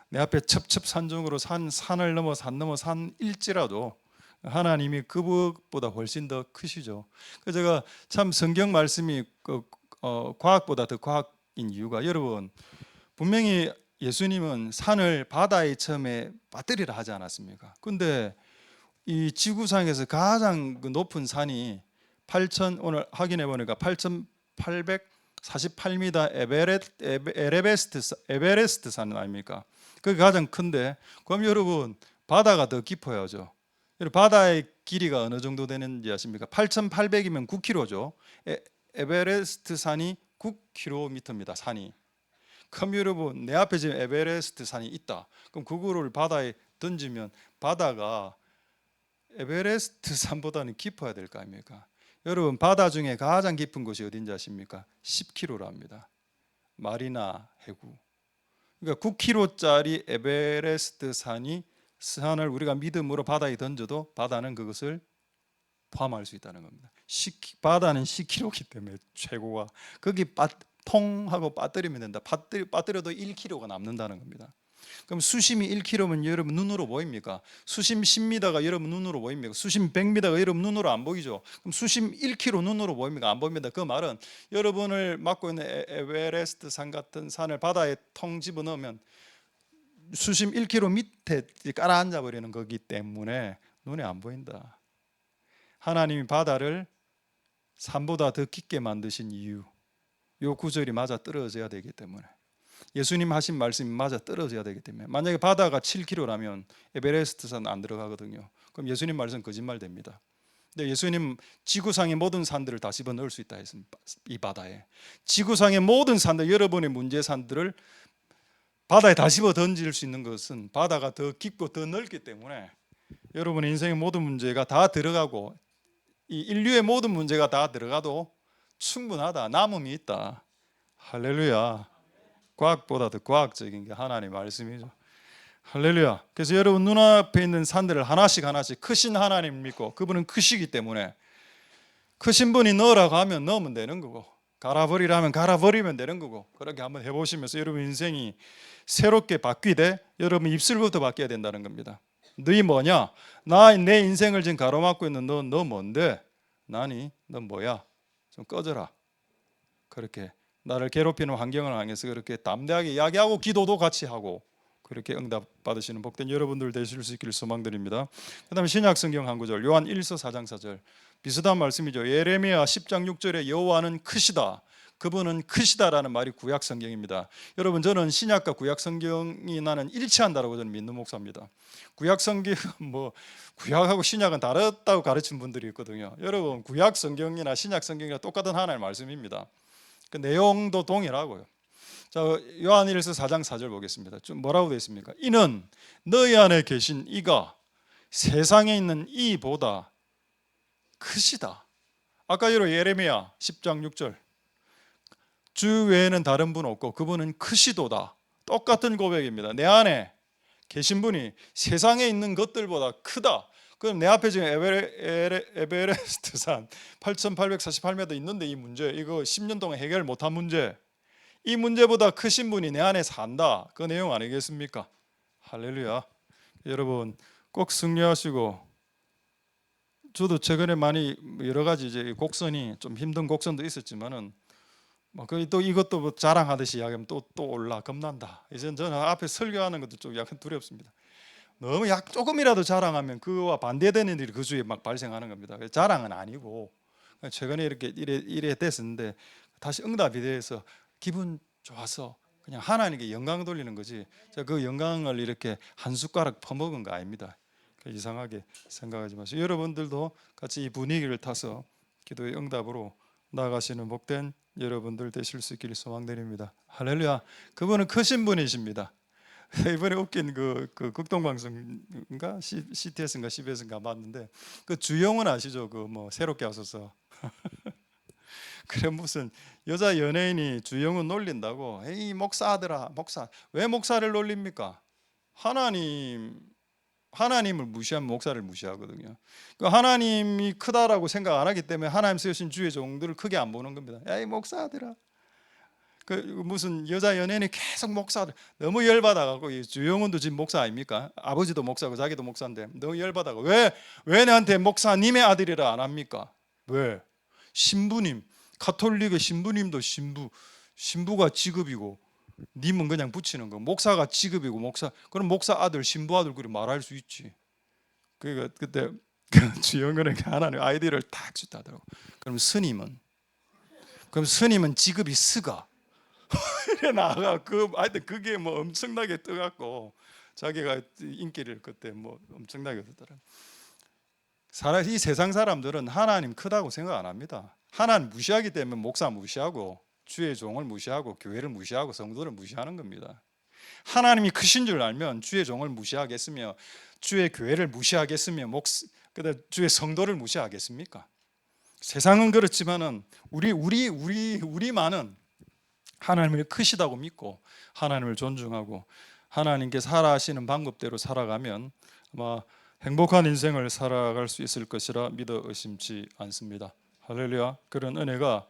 내 앞에 첩첩산중으로 산을 넘어 산 넘어 산일지라도 하나님이 그것보다 훨씬 더 크시죠. 그래서 제가 참 성경 말씀이 과학보다 더 과학인 이유가, 여러분 분명히 예수님은 산을 바다에 처음에 빠뜨리라 하지 않았습니까? 근데 이 지구상에서 가장 높은 산이 오늘 확인해 보니까 8,848m 에베레스트 산 아닙니까? 그게 가장 큰데, 그럼 여러분 바다가 더 깊어야죠. 여러분 바다의 길이가 어느 정도 되는지 아십니까? 8,800이면 9km죠. 에베레스트 산이 9km입니다. 산이. 그럼 여러분 내 앞에 지금 에베레스트 산이 있다. 그럼 그거를 바다에 던지면 바다가 에베레스트 산보다는 깊어야 될 거 아닙니까? 여러분 바다 중에 가장 깊은 곳이 어딘지 아십니까? 10km랍니다. 마리나 해구. 그러니까 9km짜리 에베레스트 산을 우리가 믿음으로 바다에 던져도 바다는 그것을 포함할 수 있다는 겁니다. 바다는 10km이기 때문에 최고가 거기 통 하고 빠뜨리면 된다. 빠뜨려도 1km가 남는다는 겁니다. 그럼 수심이 1km면 여러분 눈으로 보입니까? 수심 10m가 여러분 눈으로 보입니까? 수심 100m가 여러분 눈으로 안 보이죠? 그럼 수심 1km 눈으로 보입니까? 안 보입니다. 그 말은 여러분을 맡고 있는 에베레스트 산 같은 산을 바다에 통 집어넣으면 수심 1km 밑에 깔아앉아 버리는 거기 때문에 눈에 안 보인다. 하나님이 바다를 산보다 더 깊게 만드신 이유, 요 구절이 맞아 떨어져야 되기 때문에, 예수님 하신 말씀이 맞아 떨어져야 되기 때문에. 만약에 바다가 7km라면 에베레스트 산 안 들어가거든요. 그럼 예수님 말씀 거짓말 됩니다. 근데 예수님 지구상의 모든 산들을 다 집어넣을 수 있다 했습니다. 이 바다에 지구상의 모든 산들, 여러분의 문제 산들을 바다에 다 집어 던질 수 있는 것은 바다가 더 깊고 더 넓기 때문에 여러분의 인생의 모든 문제가 다 들어가고 이 인류의 모든 문제가 다 들어가도 충분하다. 남음이 있다. 할렐루야. 과학보다 더 과학적인 게 하나님의 말씀이죠. 할렐루야. 그래서 여러분 눈앞에 있는 산들을 하나씩 크신 하나님 믿고, 그분은 크시기 때문에 크신 분이 넣으라고 하면 넣으면 되는 거고, 갈아버리라 하면 갈아버리면 되는 거고, 그렇게 한번 해보시면서 여러분 인생이 새롭게 바뀌되 여러분 입술부터 바뀌어야 된다는 겁니다. 너희 뭐냐? 내 인생을 지금 가로막고 있는 너 뭔데? 나니? 너 뭐야? 좀 꺼져라. 그렇게 나를 괴롭히는 환경을 향해서 그렇게 담대하게 이야기하고 기도도 같이 하고 그렇게 응답 받으시는 복된 여러분들 되실 수 있기를 소망드립니다. 그다음에 신약 성경 한 구절, 요한 1서 4장 4절 비슷한 말씀이죠. 예레미야 10장 6절에 여호와는 크시다. 그분은 크시다라는 말이 구약 성경입니다. 여러분 저는 신약과 구약 성경이 나는 일치한다라고 저는 믿는 목사입니다. 구약 성경 구약하고 신약은 다르다고 가르친 분들이 있거든요. 여러분 구약 성경이나 신약 성경이나 똑같은 하나님의 말씀입니다. 그 내용도 동일하고요. 자, 요한일서 4장 4절 보겠습니다. 좀 뭐라고 되어 있습니까? 이는 너희 안에 계신 이가 세상에 있는 이보다 크시다. 아까 예레미야 10장 6절 주 외에는 다른 분 없고 그분은 크시도다. 똑같은 고백입니다. 내 안에 계신 분이 세상에 있는 것들보다 크다. 그럼 내 앞에 지금 에베레스트 산 8,848m 있는데 이 문제, 이거 10년 동안 해결 못한 문제, 이 문제보다 크신 분이 내 안에 산다. 그 내용 아니겠습니까? 할렐루야. 여러분 꼭 승리하시고, 저도 최근에 많이 여러 가지 이제 곡선이 좀 힘든 곡선도 있었지만은 또 이것도 자랑하듯이 이야기하면 또 올라 겁난다. 이제 저는 앞에 설교하는 것도 좀 약간 두렵습니다. 너무 조금이라도 자랑하면 그와 반대되는 일이 그 주위에 막 발생하는 겁니다. 자랑은 아니고 최근에 이래 됐었는데 다시 응답이 돼서 기분 좋아서 그냥 하나님께 영광 돌리는 거지. 그 영광을 이렇게 한 숟가락 퍼먹은 거 아닙니다. 이상하게 생각하지 마시고 여러분들도 같이 이 분위기를 타서 기도의 응답으로 나아가시는 복된 여러분들 되실 수 있기를 소망드립니다. 할렐루야. 그분은 크신 분이십니다. 이번에 웃긴 그 극동방송인가 CTS인가 CBS인가 봤는데 그 주영은 아시죠? 그 뭐 새롭게 하소서. 그래 무슨 여자 연예인이 주영은 놀린다고. 에이 목사 아들아 목사. 왜 목사를 놀립니까? 하나님을 무시하면 목사를 무시하거든요. 그 하나님이 크다라고 생각 안 하기 때문에 하나님 쓰신 주의 종들을 크게 안 보는 겁니다. 에이 목사 아들아. 그 무슨 여자 연예인이 계속 목사들 너무 열받아가고 주영훈도 지금 목사 아닙니까? 아버지도 목사고 자기도 목사인데 너무 열받아가 왜 나한테 목사님의 아들이라 안 합니까? 왜? 신부님 가톨릭의 신부님도 신부가 직업이고 님은 그냥 붙이는 거. 목사가 직업이고 그럼 목사 아들 신부 아들 그렇게 말할 수 있지. 그러니까 그때 주영훈에게 하나님 아이디어를 딱 주다더라고. 그럼 스님은 직업이 스가 이래 나가 하여튼 그게 뭐 엄청나게 떠갖고 자기가 인기를 그때 뭐 엄청나게 얻었더라. 이 세상 사람들은 하나님 크다고 생각 안 합니다. 하나님 무시하기 때문에 목사 무시하고 주의 종을 무시하고 교회를 무시하고 성도를 무시하는 겁니다. 하나님이 크신 줄 알면 주의 종을 무시하겠으며 주의 교회를 무시하겠으며 주의 성도를 무시하겠습니까? 세상은 그렇지만은 우리만은 하나님을 크시다고 믿고 하나님을 존중하고 하나님께 살아가시는 방법대로 살아가면 아마 행복한 인생을 살아갈 수 있을 것이라 믿어 의심치 않습니다. 할렐루야. 그런 은혜가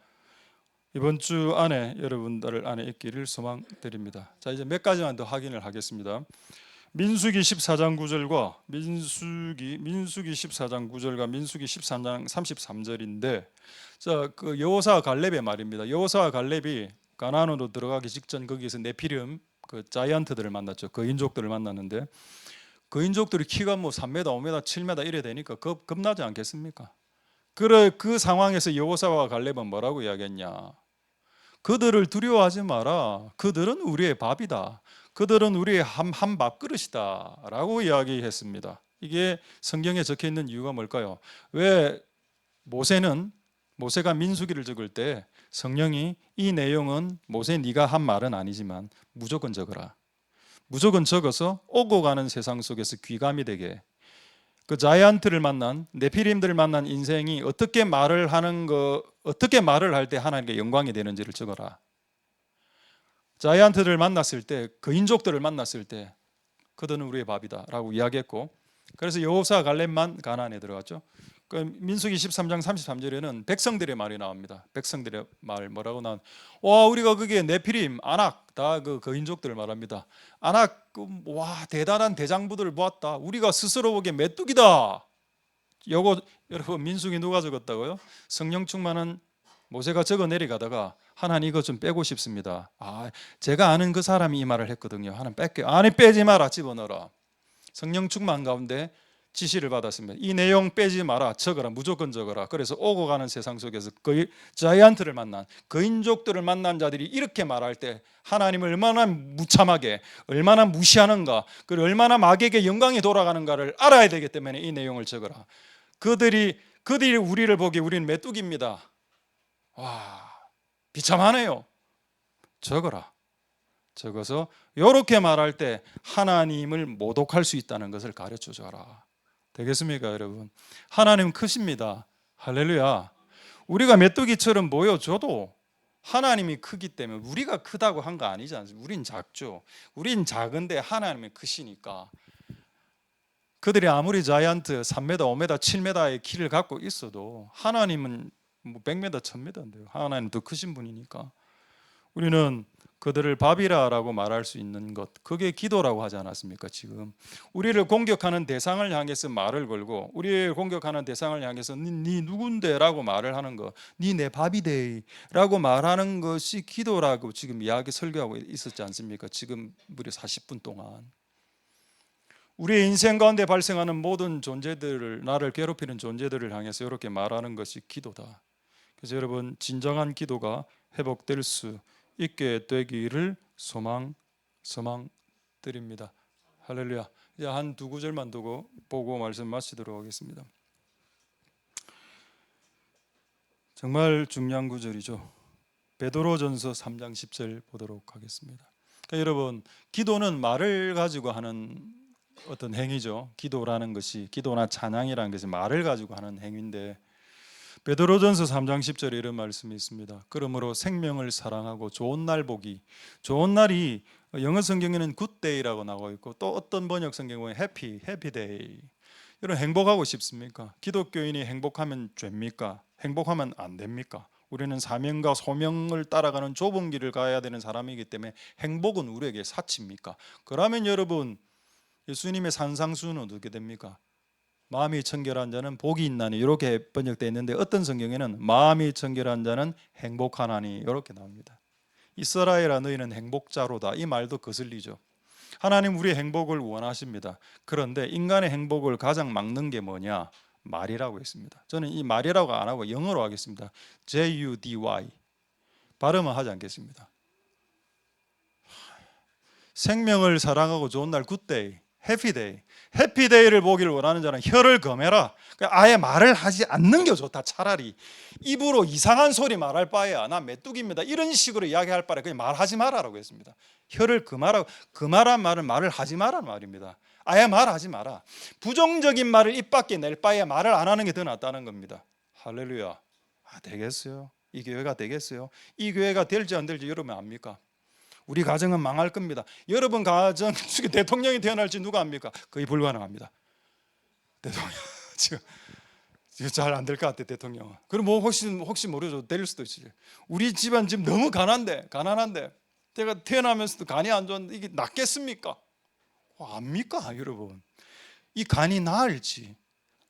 이번 주 안에 여러분들 안에 있기를 소망드립니다. 자 이제 몇 가지만 더 확인을 하겠습니다. 민수기 14장 9절과 민수기 14장 9절과 민수기 13장 33절인데 그 여호사와 갈렙의 말입니다. 여호사와 갈렙이 가나안으로 들어가기 직전 거기에서 네피림 그 자이언트들을 만났죠. 거인족들을 만났는데 거인족들이 키가 뭐 3m, 5m, 7m 이래 되니까 겁나지 않겠습니까? 그 상황에서 여호사와 갈렙은 뭐라고 이야기했냐? 그들을 두려워하지 마라. 그들은 우리의 밥이다. 그들은 우리의 한 밥그릇이다 라고 이야기했습니다. 이게 성경에 적혀 있는 이유가 뭘까요? 왜 모세가 민수기를 적을 때 성령이 이 내용은 모세 네가 한 말은 아니지만 무조건 적어라. 무조건 적어서 오고 가는 세상 속에서 귀감이 되게 그 자이언트를 만난 네피림들을 만난 인생이 어떻게 말을 할 때 하나님께 영광이 되는지를 적어라. 자이언트를 만났을 때 거인족들을 만났을 때 그들은 우리의 밥이다 라고 이야기했고 그래서 여호사 갈렙만 가나안에 들어갔죠. 그 민수기 13장 33절에는 백성들의 말이 나옵니다. 백성들의 말 뭐라고 나온? 와 우리가 그게 네피림, 아낙 다 그 거인족들을 말합니다. 아낙 와 대단한 대장부들을 보았다. 우리가 스스로 보기에 메뚜기다. 요거 여러분 민수기 누가 적었다고요? 성령 충만한 모세가 적어 내려가다가 하나님 이거 좀 빼고 싶습니다. 제가 아는 그 사람이 이 말을 했거든요. 하나님 뺄게요. 아니 빼지 마라 집어넣어라. 성령 충만 가운데 지시를 받았습니다. 이 내용 빼지 마라. 적어라. 무조건 적어라. 그래서 오고 가는 세상 속에서 자이언트를 만난 거인족들을 만난 자들이 이렇게 말할 때 하나님을 얼마나 무참하게 얼마나 무시하는가 그리고 얼마나 마귀에게 영광이 돌아가는가를 알아야 되기 때문에 이 내용을 적어라. 그들이 우리를 보기에 우리는 메뚜기입니다. 와 비참하네요. 적어라. 적어서 이렇게 말할 때 하나님을 모독할 수 있다는 것을 가르쳐 줘라. 되겠습니까 여러분? 하나님은 크십니다. 할렐루야. 우리가 메뚜기처럼 보여줘도 하나님이 크기 때문에 우리가 크다고 한 거 아니지 않습니까? 우린 작죠. 우린 작은데 하나님이 크시니까 그들이 아무리 자이언트 3m, 5m, 7m의 키를 갖고 있어도 하나님은 뭐 100m, 1000m인데요. 하나님 더 크신 분이니까 우리는 그들을 밥이라고 말할 수 있는 것 그게 기도라고 하지 않았습니까? 지금 우리를 공격하는 대상을 향해서 말을 걸고 우리를 공격하는 대상을 향해서 네 누군데 라고 말을 하는 거 네 내 밥이데 라고 말하는 것이 기도라고 지금 이야기 설교하고 있었지 않습니까? 지금 무려 40분 동안 우리의 인생 가운데 발생하는 모든 존재들을 나를 괴롭히는 존재들을 향해서 이렇게 말하는 것이 기도다. 그래서 여러분 진정한 기도가 회복될 수 있게 되기를 소망드립니다. 할렐루야. 이제 한 두 구절만 보고 말씀 마치도록 하겠습니다. 정말 중요한 구절이죠. 베드로전서 3장 10절 보도록 하겠습니다. 그러니까 여러분, 기도는 말을 가지고 하는 어떤 행위죠. 기도라는 것이, 기도나 찬양이라는 것이 말을 가지고 하는 행위인데, 베드로전서 3장 10절에 이런 말씀이 있습니다. 그러므로 생명을 사랑하고 좋은 날 보기. 좋은 날이 영어 성경에는 굿데이라고 나오고 있고, 또 어떤 번역 성경은 해피데이. 여러분, 행복하고 싶습니까? 기독교인이 행복하면 죄입니까? 행복하면 안 됩니까? 우리는 사명과 소명을 따라가는 좁은 길을 가야 되는 사람이기 때문에 행복은 우리에게 사치입니까? 그러면 여러분, 예수님의 산상수는 어떻게 됩니까? 마음이 청결한 자는 복이 있나니, 이렇게 번역되어 있는데, 어떤 성경에는 마음이 청결한 자는 행복하나니 이렇게 나옵니다. 이스라엘아 너희는 행복자로다, 이 말도 거슬리죠. 하나님 우리의 행복을 원하십니다. 그런데 인간의 행복을 가장 막는 게 뭐냐? 말이라고 했습니다. 저는 이 말이라고 안 하고 영어로 하겠습니다. Judy. 발음은 하지 않겠습니다. 생명을 사랑하고 좋은 날 굿데이, 해피데이. 해피데이를 보기를 원하는 자는 혀를 금해라. 아예 말을 하지 않는 게 좋다. 차라리 입으로 이상한 소리 말할 바에야 나 메뚜기입니다, 이런 식으로 이야기할 바에 그냥 말하지 마라라고 했습니다. 혀를 금하라고. 금하란 말은 말을 하지 마라는 말입니다. 아예 말하지 마라. 부정적인 말을 입 밖에 낼 바에 말을 안 하는 게 더 낫다는 겁니다. 할렐루야. 되겠어요? 이 교회가 되겠어요? 이 교회가 될지 안 될지 여러분 압니까? 우리 가정은 망할 겁니다. 여러분 가정 중에 대통령이 태어날지 누가 압니까? 거의 불가능합니다. 대통령 지금 잘 안 될 것 같아, 대통령은. 그럼 뭐 혹시 모르죠, 될 수도 있지. 우리 집안 지금 너무 가난한데 제가 태어나면서도 간이 안 좋은데 이게 낫겠습니까? 압니까, 여러분? 이 간이 나을지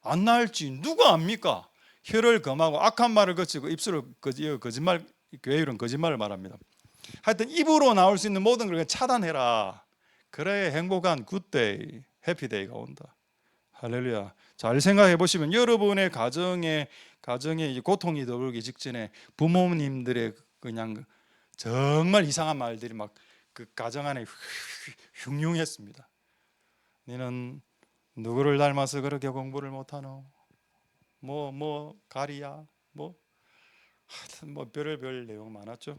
안 나을지 누가 압니까? 혀를 금하고 악한 말을 거치고 입술을 거짓말, 교회율은 거짓말을 말합니다. 하여튼 입으로 나올 수 있는 모든 걸 차단해라. 그래야 행복한 굿데이, 해피데이가 온다. 할렐루야. 잘 생각해 보시면 여러분의 가정에 고통이 들어오기 직전에 부모님들의 그냥 정말 이상한 말들이 막 그 가정 안에 흉흉했습니다. 너는 누구를 닮아서 그렇게 공부를 못하노? 가리야? 하여튼 별의별 내용 많았죠.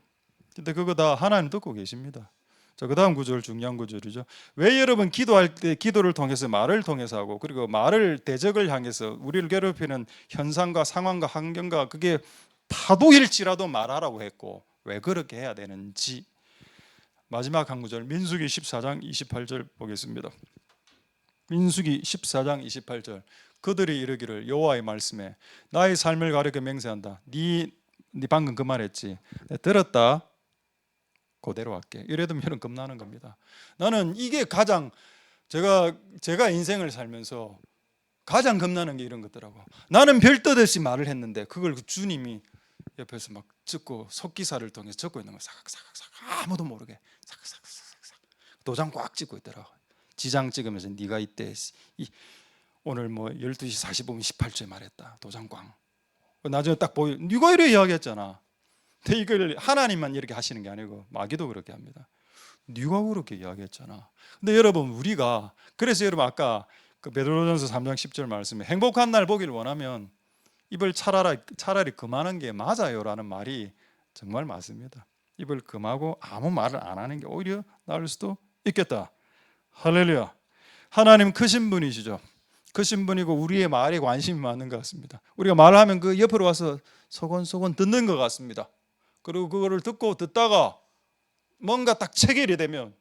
근데 그거 다 하나님 듣고 계십니다. 자, 그 다음 구절 중요한 구절이죠. 왜 여러분 기도할 때 기도를 통해서 말을 통해서 하고, 그리고 말을 대적을 향해서 우리를 괴롭히는 현상과 상황과 환경과 그게 파도일지라도 말하라고 했고, 왜 그렇게 해야 되는지. 마지막 한 구절 민수기 14장 28절 보겠습니다. 민수기 14장 28절. 그들이 이르기를 여호와의 말씀에 나의 삶을 가르쳐 맹세한다. 네 방금 그 말했지. 들었다. 그대로 할게. 이래도 여러분 겁나는 겁니다. 나는 이게 가장 제가 인생을 살면서 가장 겁나는 게 이런 것더라고. 나는 별뜻 없이 말을 했는데 그걸 주님이 옆에서 막 적고 속기사를 통해서 적고 있는 거 사각사각 아무도 모르게 사각사각 도장 꽉 찍고 있더라고. 지장 찍으면서 네가 이때 오늘 12시 45분 18초에 말했다. 도장 꽝. 나중에 딱 보여. 네가 이래 이야기했잖아. 근데 이걸 하나님만 이렇게 하시는 게 아니고 마귀도 그렇게 합니다. 네가 그렇게 이야기했잖아. 근데 여러분 우리가 그래서 여러분 아까 그 베드로전서 3장 10절 말씀에 행복한 날 보기를 원하면 입을 차라리 금하는 게 맞아요라는 말이 정말 맞습니다. 입을 금하고 아무 말을 안 하는 게 오히려 나을 수도 있겠다. 할렐루야. 하나님 크신 분이시죠. 크신 분이고 우리의 말에 관심이 많은 것 같습니다. 우리가 말하면 그 옆으로 와서 소곤소곤 듣는 것 같습니다. 그리고 그거를 듣다가 뭔가 딱 체결이 되면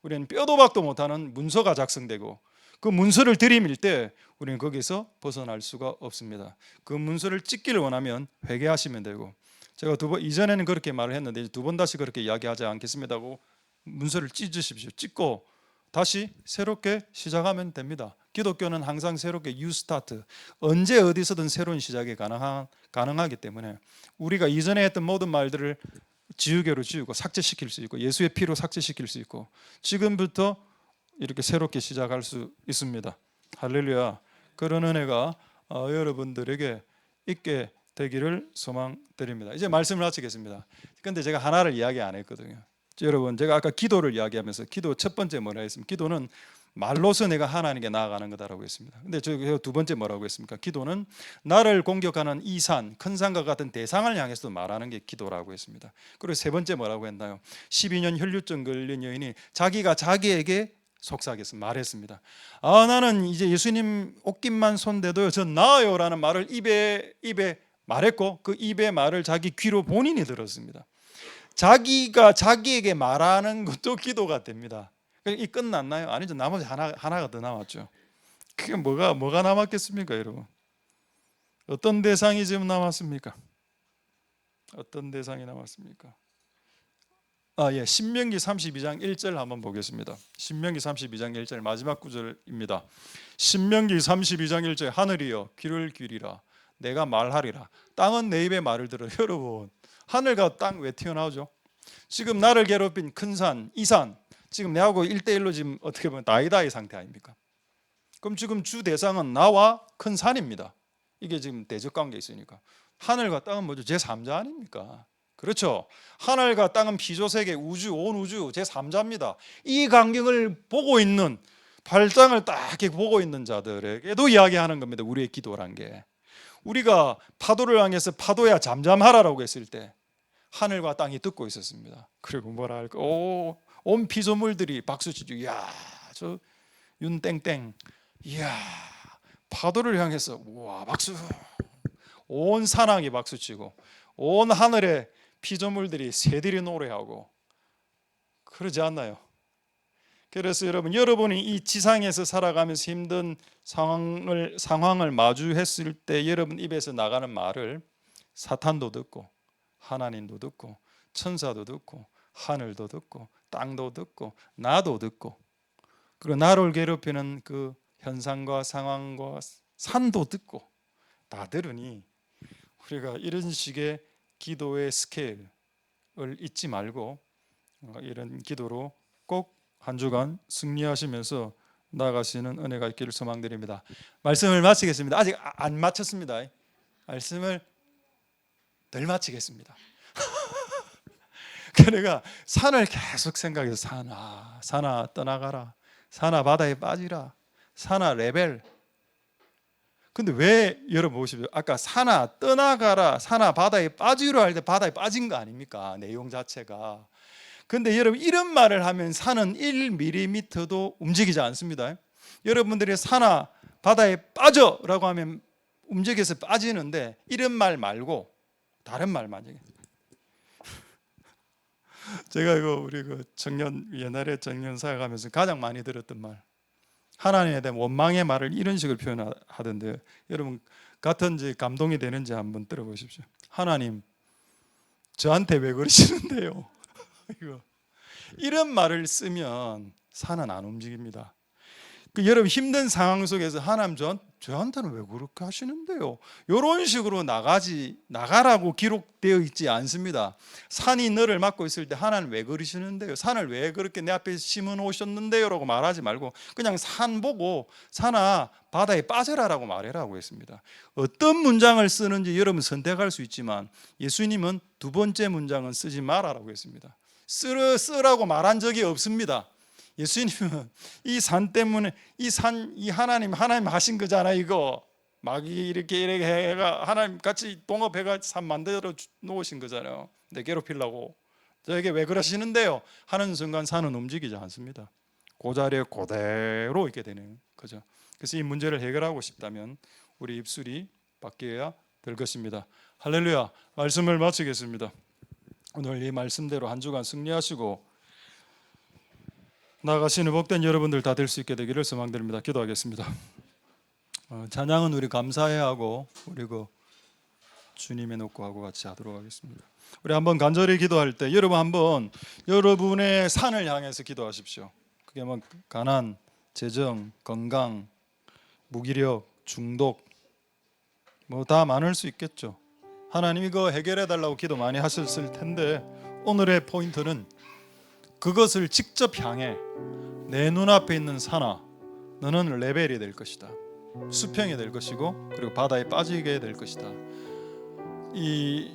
우리는 뼈도 박도 못하는 문서가 작성되고, 그 문서를 들이밀 때 우리는 거기서 벗어날 수가 없습니다. 그 문서를 찢기를 원하면 회개하시면 되고, 제가 이전에는 그렇게 말을 했는데 두 번 다시 그렇게 이야기하지 않겠습니다고 문서를 찢으십시오. 찢고 다시 새롭게 시작하면 됩니다. 기독교는 항상 새롭게 뉴스타트, 언제 어디서든 새로운 시작이 가능하기 때문에 우리가 이전에 했던 모든 말들을 지우개로 지우고 삭제시킬 수 있고 예수의 피로 삭제시킬 수 있고 지금부터 이렇게 새롭게 시작할 수 있습니다. 할렐루야. 그런 은혜가 여러분들에게 있게 되기를 소망드립니다. 이제 말씀을 마치겠습니다. 근데 제가 하나를 이야기 안 했거든요. 여러분, 제가 아까 기도를 이야기하면서 기도 첫 번째 뭐라 했습니까? 기도는 말로서 내가 하나님께 나아가는 거다라고 했습니다. 근데 저 두 번째 뭐라고 했습니까? 기도는 나를 공격하는 이 산, 큰 산과 같은 대상을 향해서 말하는 게 기도라고 했습니다. 그리고 세 번째 뭐라고 했나요? 12년 혈류증 걸린 여인이 자기가 자기에게 속삭여서 말했습니다. 나는 이제 예수님 옷깃만 손대도 전 나아요라는 말을 입에 말했고, 그 입의 말을 자기 귀로 본인이 들었습니다. 자기가 자기에게 말하는 것도 기도가 됩니다. 이 끝났나요? 아니죠. 나머지 하나가 더 남았죠. 그게 뭐가 남았겠습니까, 여러분? 어떤 대상이 지금 남았습니까? 어떤 대상이 남았습니까? 신명기 32장 1절 한번 보겠습니다. 신명기 32장 1절 마지막 구절입니다. 신명기 32장 1절 하늘이여 귀를 기울이라 내가 말하리라 땅은 내 입의 말을 들어. 여러분, 하늘과 땅 왜 튀어나오죠? 지금 나를 괴롭힌 큰 산, 이 산, 지금 내하고 1대1로 지금 어떻게 보면 다이다이 상태 아닙니까? 그럼 지금 주 대상은 나와 큰 산입니다. 이게 지금 대적 관계에 있으니까. 하늘과 땅은 뭐죠? 제3자 아닙니까? 그렇죠. 하늘과 땅은 피조세계, 우주, 온 우주 제3자입니다. 이 광경을 보고 있는, 발장을 딱 이렇게 보고 있는 자들에게도 이야기하는 겁니다. 우리의 기도란 게. 우리가 파도를 향해서 파도야 잠잠하라라고 했을 때 하늘과 땅이 듣고 있었습니다. 그리고 뭐라 할까? 온 피조물들이 박수치죠. 이야, 저 윤땡땡, 이야, 파도를 향해서 우와 박수. 온 산왕이 박수치고 온 하늘의 피조물들이 새들이 노래하고 그러지 않나요? 그래서 여러분이 이 지상에서 살아가면서 힘든 상황을 마주했을 때 여러분 입에서 나가는 말을 사탄도 듣고 하나님도 듣고 천사도 듣고 하늘도 듣고 땅도 듣고 나도 듣고, 그리고 나를 괴롭히는 그 현상과 상황과 산도 듣고 다 들으니 우리가 이런 식의 기도의 스케일을 잊지 말고 이런 기도로 꼭 한 주간 승리하시면서 나아가시는 은혜가 있기를 소망드립니다. 말씀을 마치겠습니다. 아직 안 마쳤습니다. 말씀을 덜 마치겠습니다. 그래가 산을 계속 생각해서 산아 떠나가라, 산아 바다에 빠지라, 산아 레벨. 근데 왜 여러분 보십시오. 아까 산아 떠나가라, 산아 바다에 빠지라 할 때 바다에 빠진 거 아닙니까? 내용 자체가. 근데 여러분 이런 말을 하면 산은 1mm도 움직이지 않습니다. 여러분들이 산아 바다에 빠져라고 하면 움직여서 빠지는데 이런 말 말고 다른 말 많이. 제가 우리 옛날에 청년 사역하면서 가장 많이 들었던 말, 하나님에 대한 원망의 말을 이런 식으로 표현하던데 여러분 같은지 감동이 되는지 한번 들어보십시오. 하나님, 저한테 왜 그러시는데요? 이런 말을 쓰면 산은 안 움직입니다. 여러분 힘든 상황 속에서 하나님 저한테는 왜 그렇게 하시는데요? 이런 식으로 나가라고 기록되어 있지 않습니다. 산이 너를 막고 있을 때 하나님 왜 그러시는데요? 산을 왜 그렇게 내 앞에 심어 놓으셨는데요? 라고 말하지 말고 그냥 산 보고 산아 바다에 빠져라라고 말해라고 했습니다. 어떤 문장을 쓰는지 여러분 선택할 수 있지만 예수님은 두 번째 문장은 쓰지 마라라고 했습니다. 쓰라고 말한 적이 없습니다. 예수님은 이 산 때문에 이 하나님 하신 거잖아. 이거 막 이렇게 해가 하나님 같이 동업해가 산 만들어 놓으신 거잖아요. 내 괴롭히려고 저에게 왜 그러시는데요? 하는 순간 산은 움직이지 않습니다. 그 자리에 그대로 있게 되는 거죠. 그래서 이 문제를 해결하고 싶다면 우리 입술이 바뀌어야 될 것입니다. 할렐루야. 말씀을 마치겠습니다. 오늘 이 말씀대로 한 주간 승리하시고 나아가시는 복된 여러분들 다 될 수 있게 되기를 소망드립니다. 기도하겠습니다. 찬양은 우리 감사해야 하고 우리 주님의 놓고 하고 같이 하도록 하겠습니다. 우리 한번 간절히 기도할 때 여러분 한번 여러분의 산을 향해서 기도하십시오. 그게 뭐 가난, 재정, 건강, 무기력, 중독 뭐 다 많을 수 있겠죠. 하나님 이거 해결해 달라고 기도 많이 하셨을 텐데 오늘의 포인트는 그것을 직접 향해 내 눈앞에 있는 산아 너는 레벨이 될 것이다. 수평이 될 것이고 그리고 바다에 빠지게 될 것이다. 이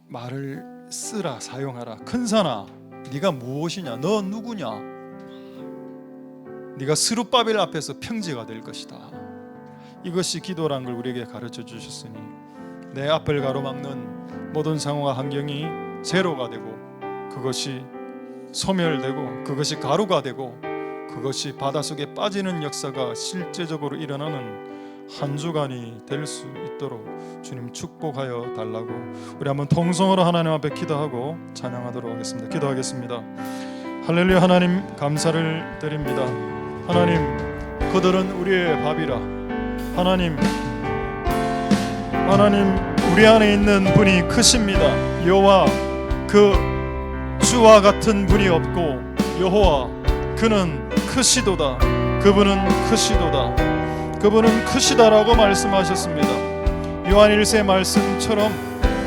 말을 쓰라, 사용하라. 큰 산아, 네가 무엇이냐? 너 누구냐? 네가 스룹바벨 앞에서 평지가 될 것이다. 이것이 기도란 걸 우리에게 가르쳐 주셨으니 내 앞을 가로막는 모든 상황과 환경이 제로가 되고, 그것이 소멸되고, 그것이 가루가 되고, 그것이 바닷속에 빠지는 역사가 실제적으로 일어나는 한 주간이 될 수 있도록 주님 축복하여 달라고, 우리 한번 통성으로 하나님 앞에 기도하고 찬양하도록 하겠습니다. 기도하겠습니다. 할렐루야. 하나님 감사를 드립니다. 하나님, 그들은 우리의 밥이라. 하나님 우리 안에 있는 분이 크십니다. 여호와, 그 주와 같은 분이 없고, 여호와 그는 크시도다. 그분은 크시도다. 그분은 크시다라고 말씀하셨습니다. 요한 1세 말씀처럼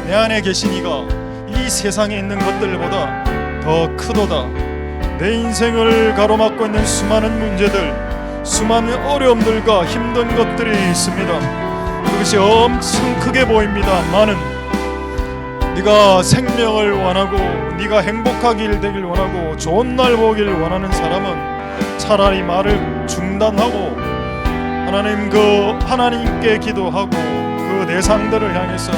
내 안에 계신 이가 이 세상에 있는 것들보다 더 크도다. 내 인생을 가로막고 있는 수많은 문제들, 수많은 어려움들과 힘든 것들이 있습니다. 그것이 엄청 크게 보입니다. 많은 네가 생명을 원하고, 네가 행복하길 되길 원하고, 좋은 날 보길 원하는 사람은 차라리 말을 중단하고 하나님께 기도하고 그 대상들을 향해서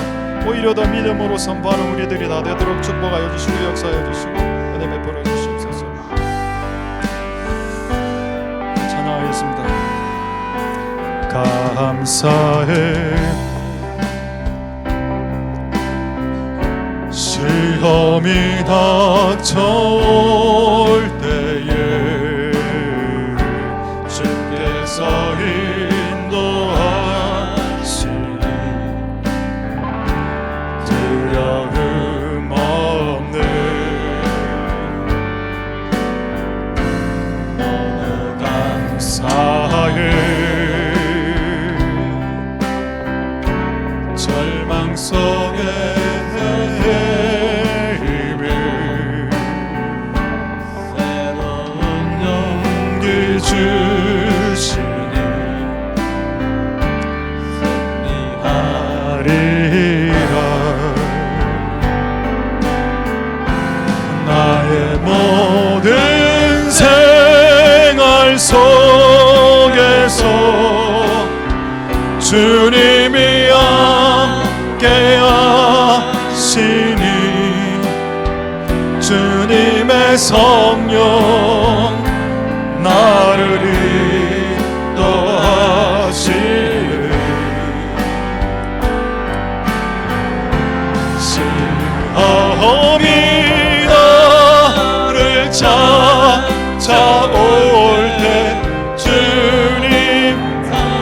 오히려 더 믿음으로 선포하는 우리들이 다 되도록 축복하여 주시고 역사하여 주시고 은혜 베풀어 주시옵소서. 찬양하겠습니다. 감사해. 시험이 닥쳐올 때에 주께서 인도하시니 두려움 없네. 너무 감사해. 절망 속에 주시니 승리하리라. 나의 모든 생활 속에서 주님이 함께 하시니 주님의 성령 나를 인도하시네. 시험이 나를 찾아올 때 주님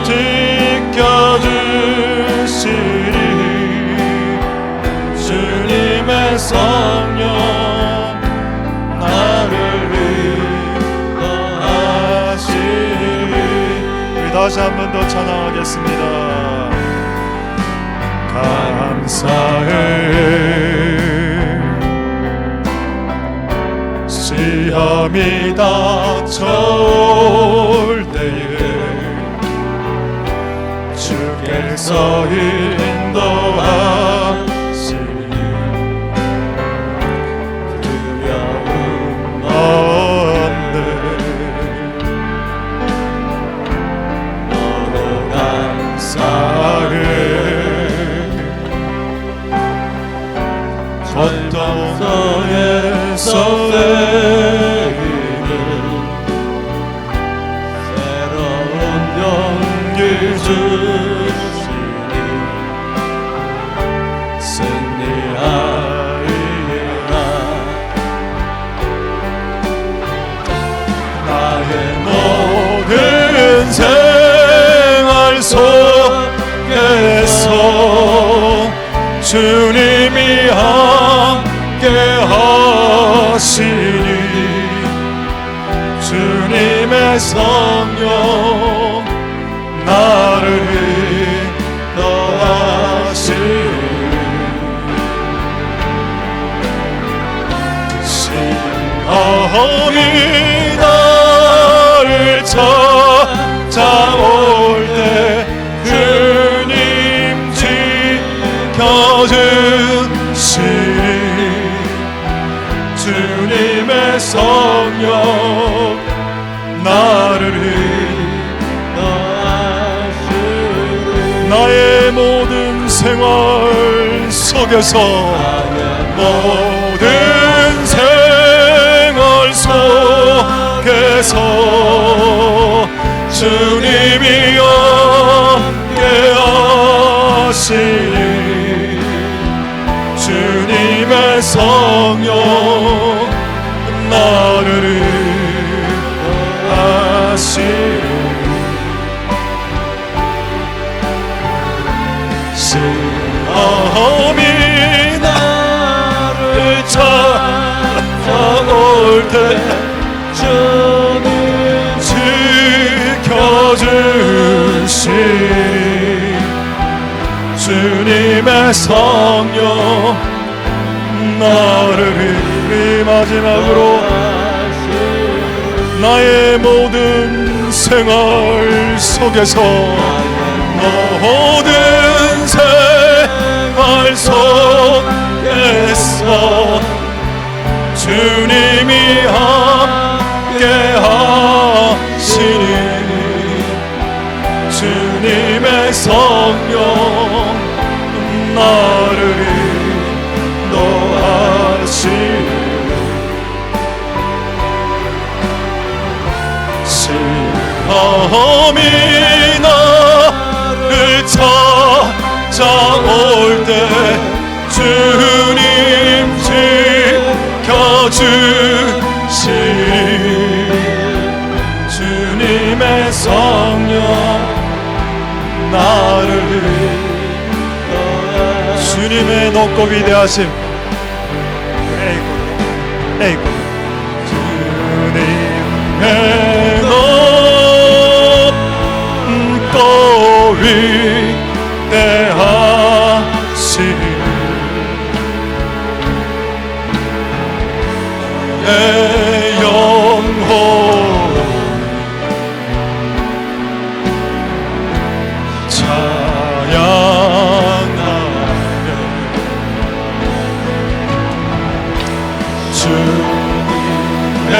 지켜주시니 주님의 성령 다시 한 번 더 찬양하겠습니다. 감사해. 시험이 닥쳐올 때에 주께서 인도하시니 두려움 없네. 고통에서 내리는 새로운 용기 주시니 승리하리라. 나의 모든 생활 속에서 주님이 함께 하시니 주님의 성령 나를 인도하시니 시험이 나를 찾아올 때 주님 지켜주 주님의 성령 나를 인도하시네. 나의 모든 생활 속에서 모든 생활 속에서 주님이 함께 하시니 주님의 성령 나를 인도하시니 시험이 나를 찾아올 때 주님 지켜주시니 주님의 성령 나를 이 마지막으로 나의 모든 생활 속에서 모든 생활 속에서 주님이 함께 하시니 주님의 성령 나를 인도하시니 시험이 나를 찾아올 때 주님 지켜주시니 주님의 성령 나를 주님의 높고 위대하심 주님의 높고 위대하심 내 영혼 찬양하네 주님의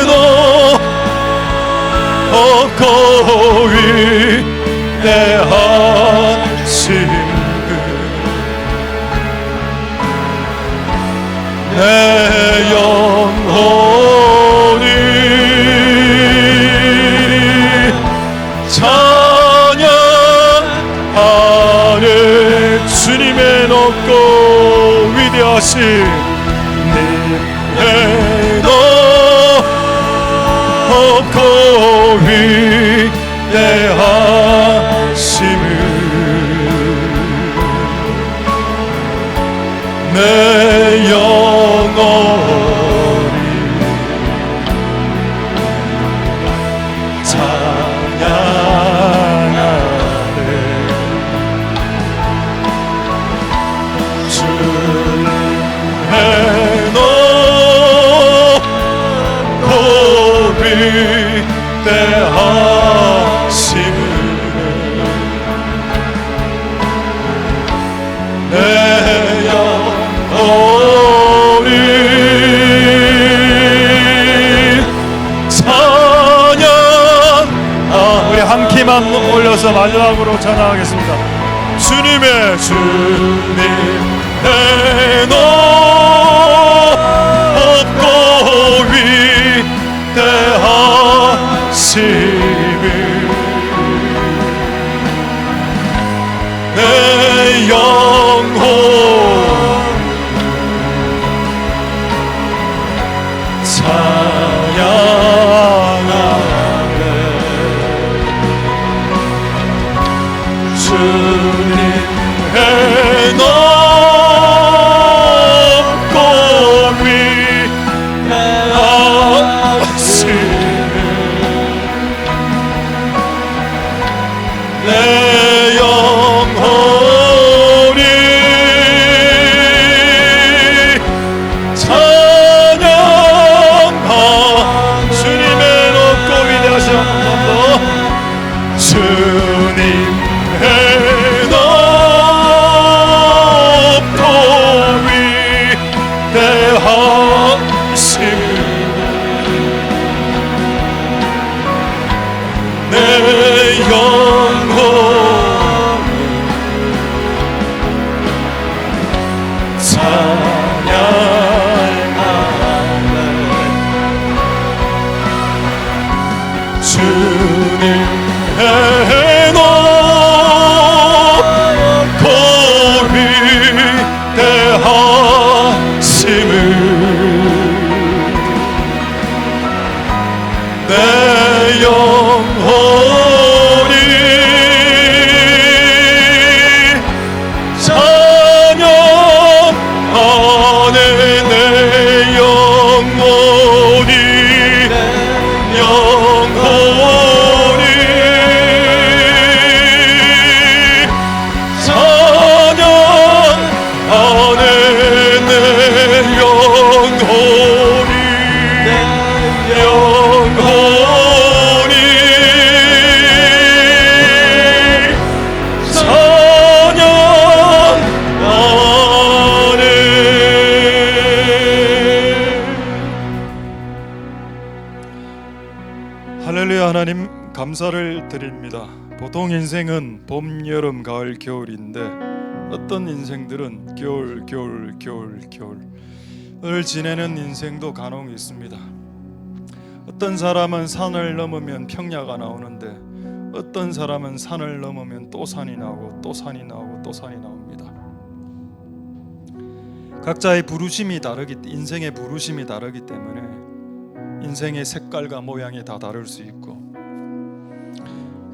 높고 위대하심 내 영혼이 찬양하네 주님의 높고 위대하심 님의 높고 위대하심을 내 영혼이 찬양하네 주님의 높고 위대하심을 내 영혼이 찬양 우리 한 키만 올려서 마지막으로 찬양하겠습니다. 주님의 높고 위대하심을 내 영혼 찬양하네 주님의 높고 위대하심을 할렐루야. 하나님 감사를 드립니다. 보통 인생은 봄, 여름, 가을, 겨울인데 어떤 인생들은 겨울을 지내는 인생도 간혹 있습니다. 어떤 사람은 산을 넘으면 평야가 나오는데 어떤 사람은 산을 넘으면 또 산이 나오고 또 산이 나오고 또 산이 나옵니다. 각자의 부르심이 다르기, 인생의 부르심이 다르기 때문에 인생의 색깔과 모양이 다 다를 수 있고,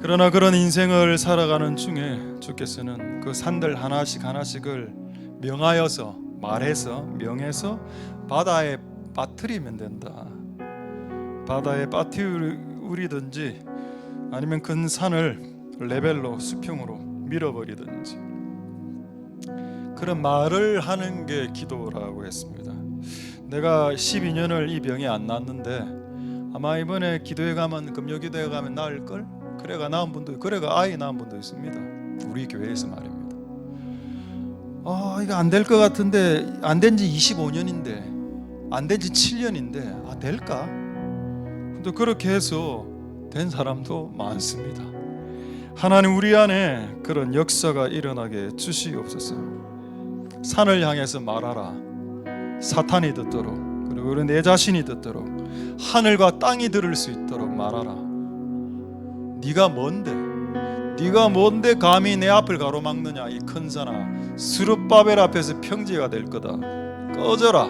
그러나 그런 인생을 살아가는 중에 주께서는 그 산들 하나씩을 명하여서 명해서 바다에 빠뜨리면 된다. 바다에 빠뜨리든지 아니면 큰 산을 레벨로 수평으로 밀어버리든지, 그런 말을 하는 게 기도라고 했습니다. 내가 12년을 이 병에 안 낫는데 아마 이번에 기도회 가면, 금요기도회 가면 나을걸? 그래가 낳은 분도, 그래가 아이 낳은 분도 있습니다. 우리 교회에서 말입니다. 이거 안 될 것 같은데, 안 된 지 25년인데, 안 된 지 7년인데 될까? 근데 그렇게 해서 된 사람도 많습니다. 하나님, 우리 안에 그런 역사가 일어나게 주시옵소서. 산을 향해서 말하라. 사탄이 듣도록, 그리고 내 자신이 듣도록, 하늘과 땅이 들을 수 있도록 말하라. 네가 뭔데 감히 내 앞을 가로막느냐. 이 큰 산아, 스룹바벨 앞에서 평지가 될 거다. 꺼져라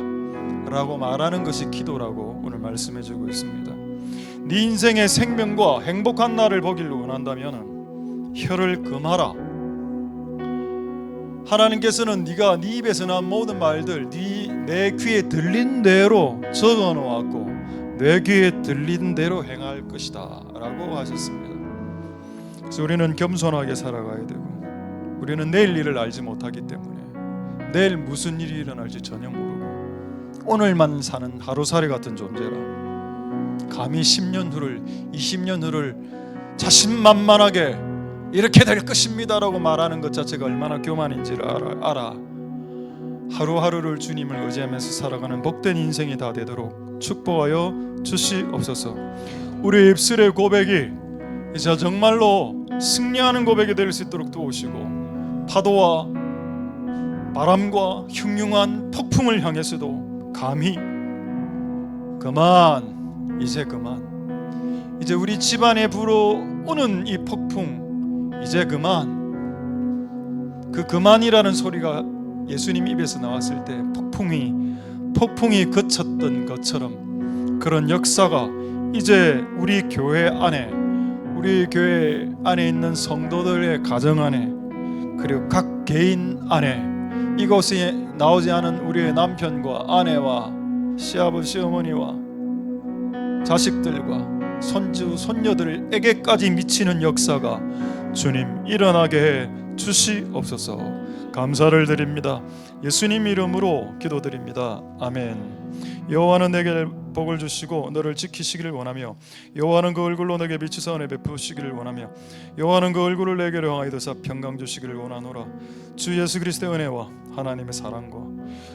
라고 말하는 것이 기도라고 오늘 말씀해주고 있습니다. 네 인생의 생명과 행복한 날을 보기를 원한다면 혀를 금하라. 하나님께서는 네가 네 입에서 난 모든 말들 내 귀에 들린 대로 적어 놓았고 내 귀에 들린 대로 행할 것이다 라고 하셨습니다. 그래서 우리는 겸손하게 살아가야 되고, 우리는 내일 일을 알지 못하기 때문에 내일 무슨 일이 일어날지 전혀 모르고 오늘만 사는 하루살이 같은 존재라. 감히 10년 후를, 20년 후를 자신만만하게 이렇게 될 것입니다라고 말하는 것 자체가 얼마나 교만인지를 알아. 하루하루를 주님을 의지하면서 살아가는 복된 인생이 다 되도록 축복하여 주시옵소서. 우리 입술의 고백이 이제 정말로 승리하는 고백이 될 수 있도록 도우시고, 파도와 바람과 흉흉한 폭풍을 향해서도 감히 그만, 이제 우리 집안에 불어오는 이 폭풍 이제 그만, 그 그만이라는 소리가 예수님 입에서 나왔을 때 폭풍이 그쳤던 것처럼 그런 역사가 이제 우리 교회 안에 있는 성도들의 가정 안에, 그리고 각 개인 안에, 이곳에 나오지 않은 우리의 남편과 아내와 시아버 시어머니와 자식들과 손주 손녀들에게까지 미치는 역사가 주님 일어나게 해 주시옵소서. 감사를 드립니다. 예수님 이름으로 기도드립니다. 아멘. 여호와는 내게 복을 주시고 너를 지키시기를 원하며, 여호와는 그 얼굴로 내게 비추사 은혜 베푸시기를 원하며, 여호와는 그 얼굴을 내게로 향하여 드사 평강 주시기를 원하노라. 주 예수 그리스도의 은혜와 하나님의 사랑과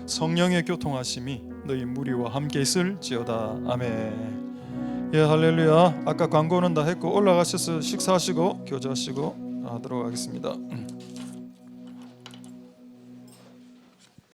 성령의 교통하심이 너희 무리와 함께 있을지어다. 아멘. 예, 할렐루야. 아까 광고는 다 했고 올라가셔서 식사하시고 교제하시고 하도록 하겠습니다.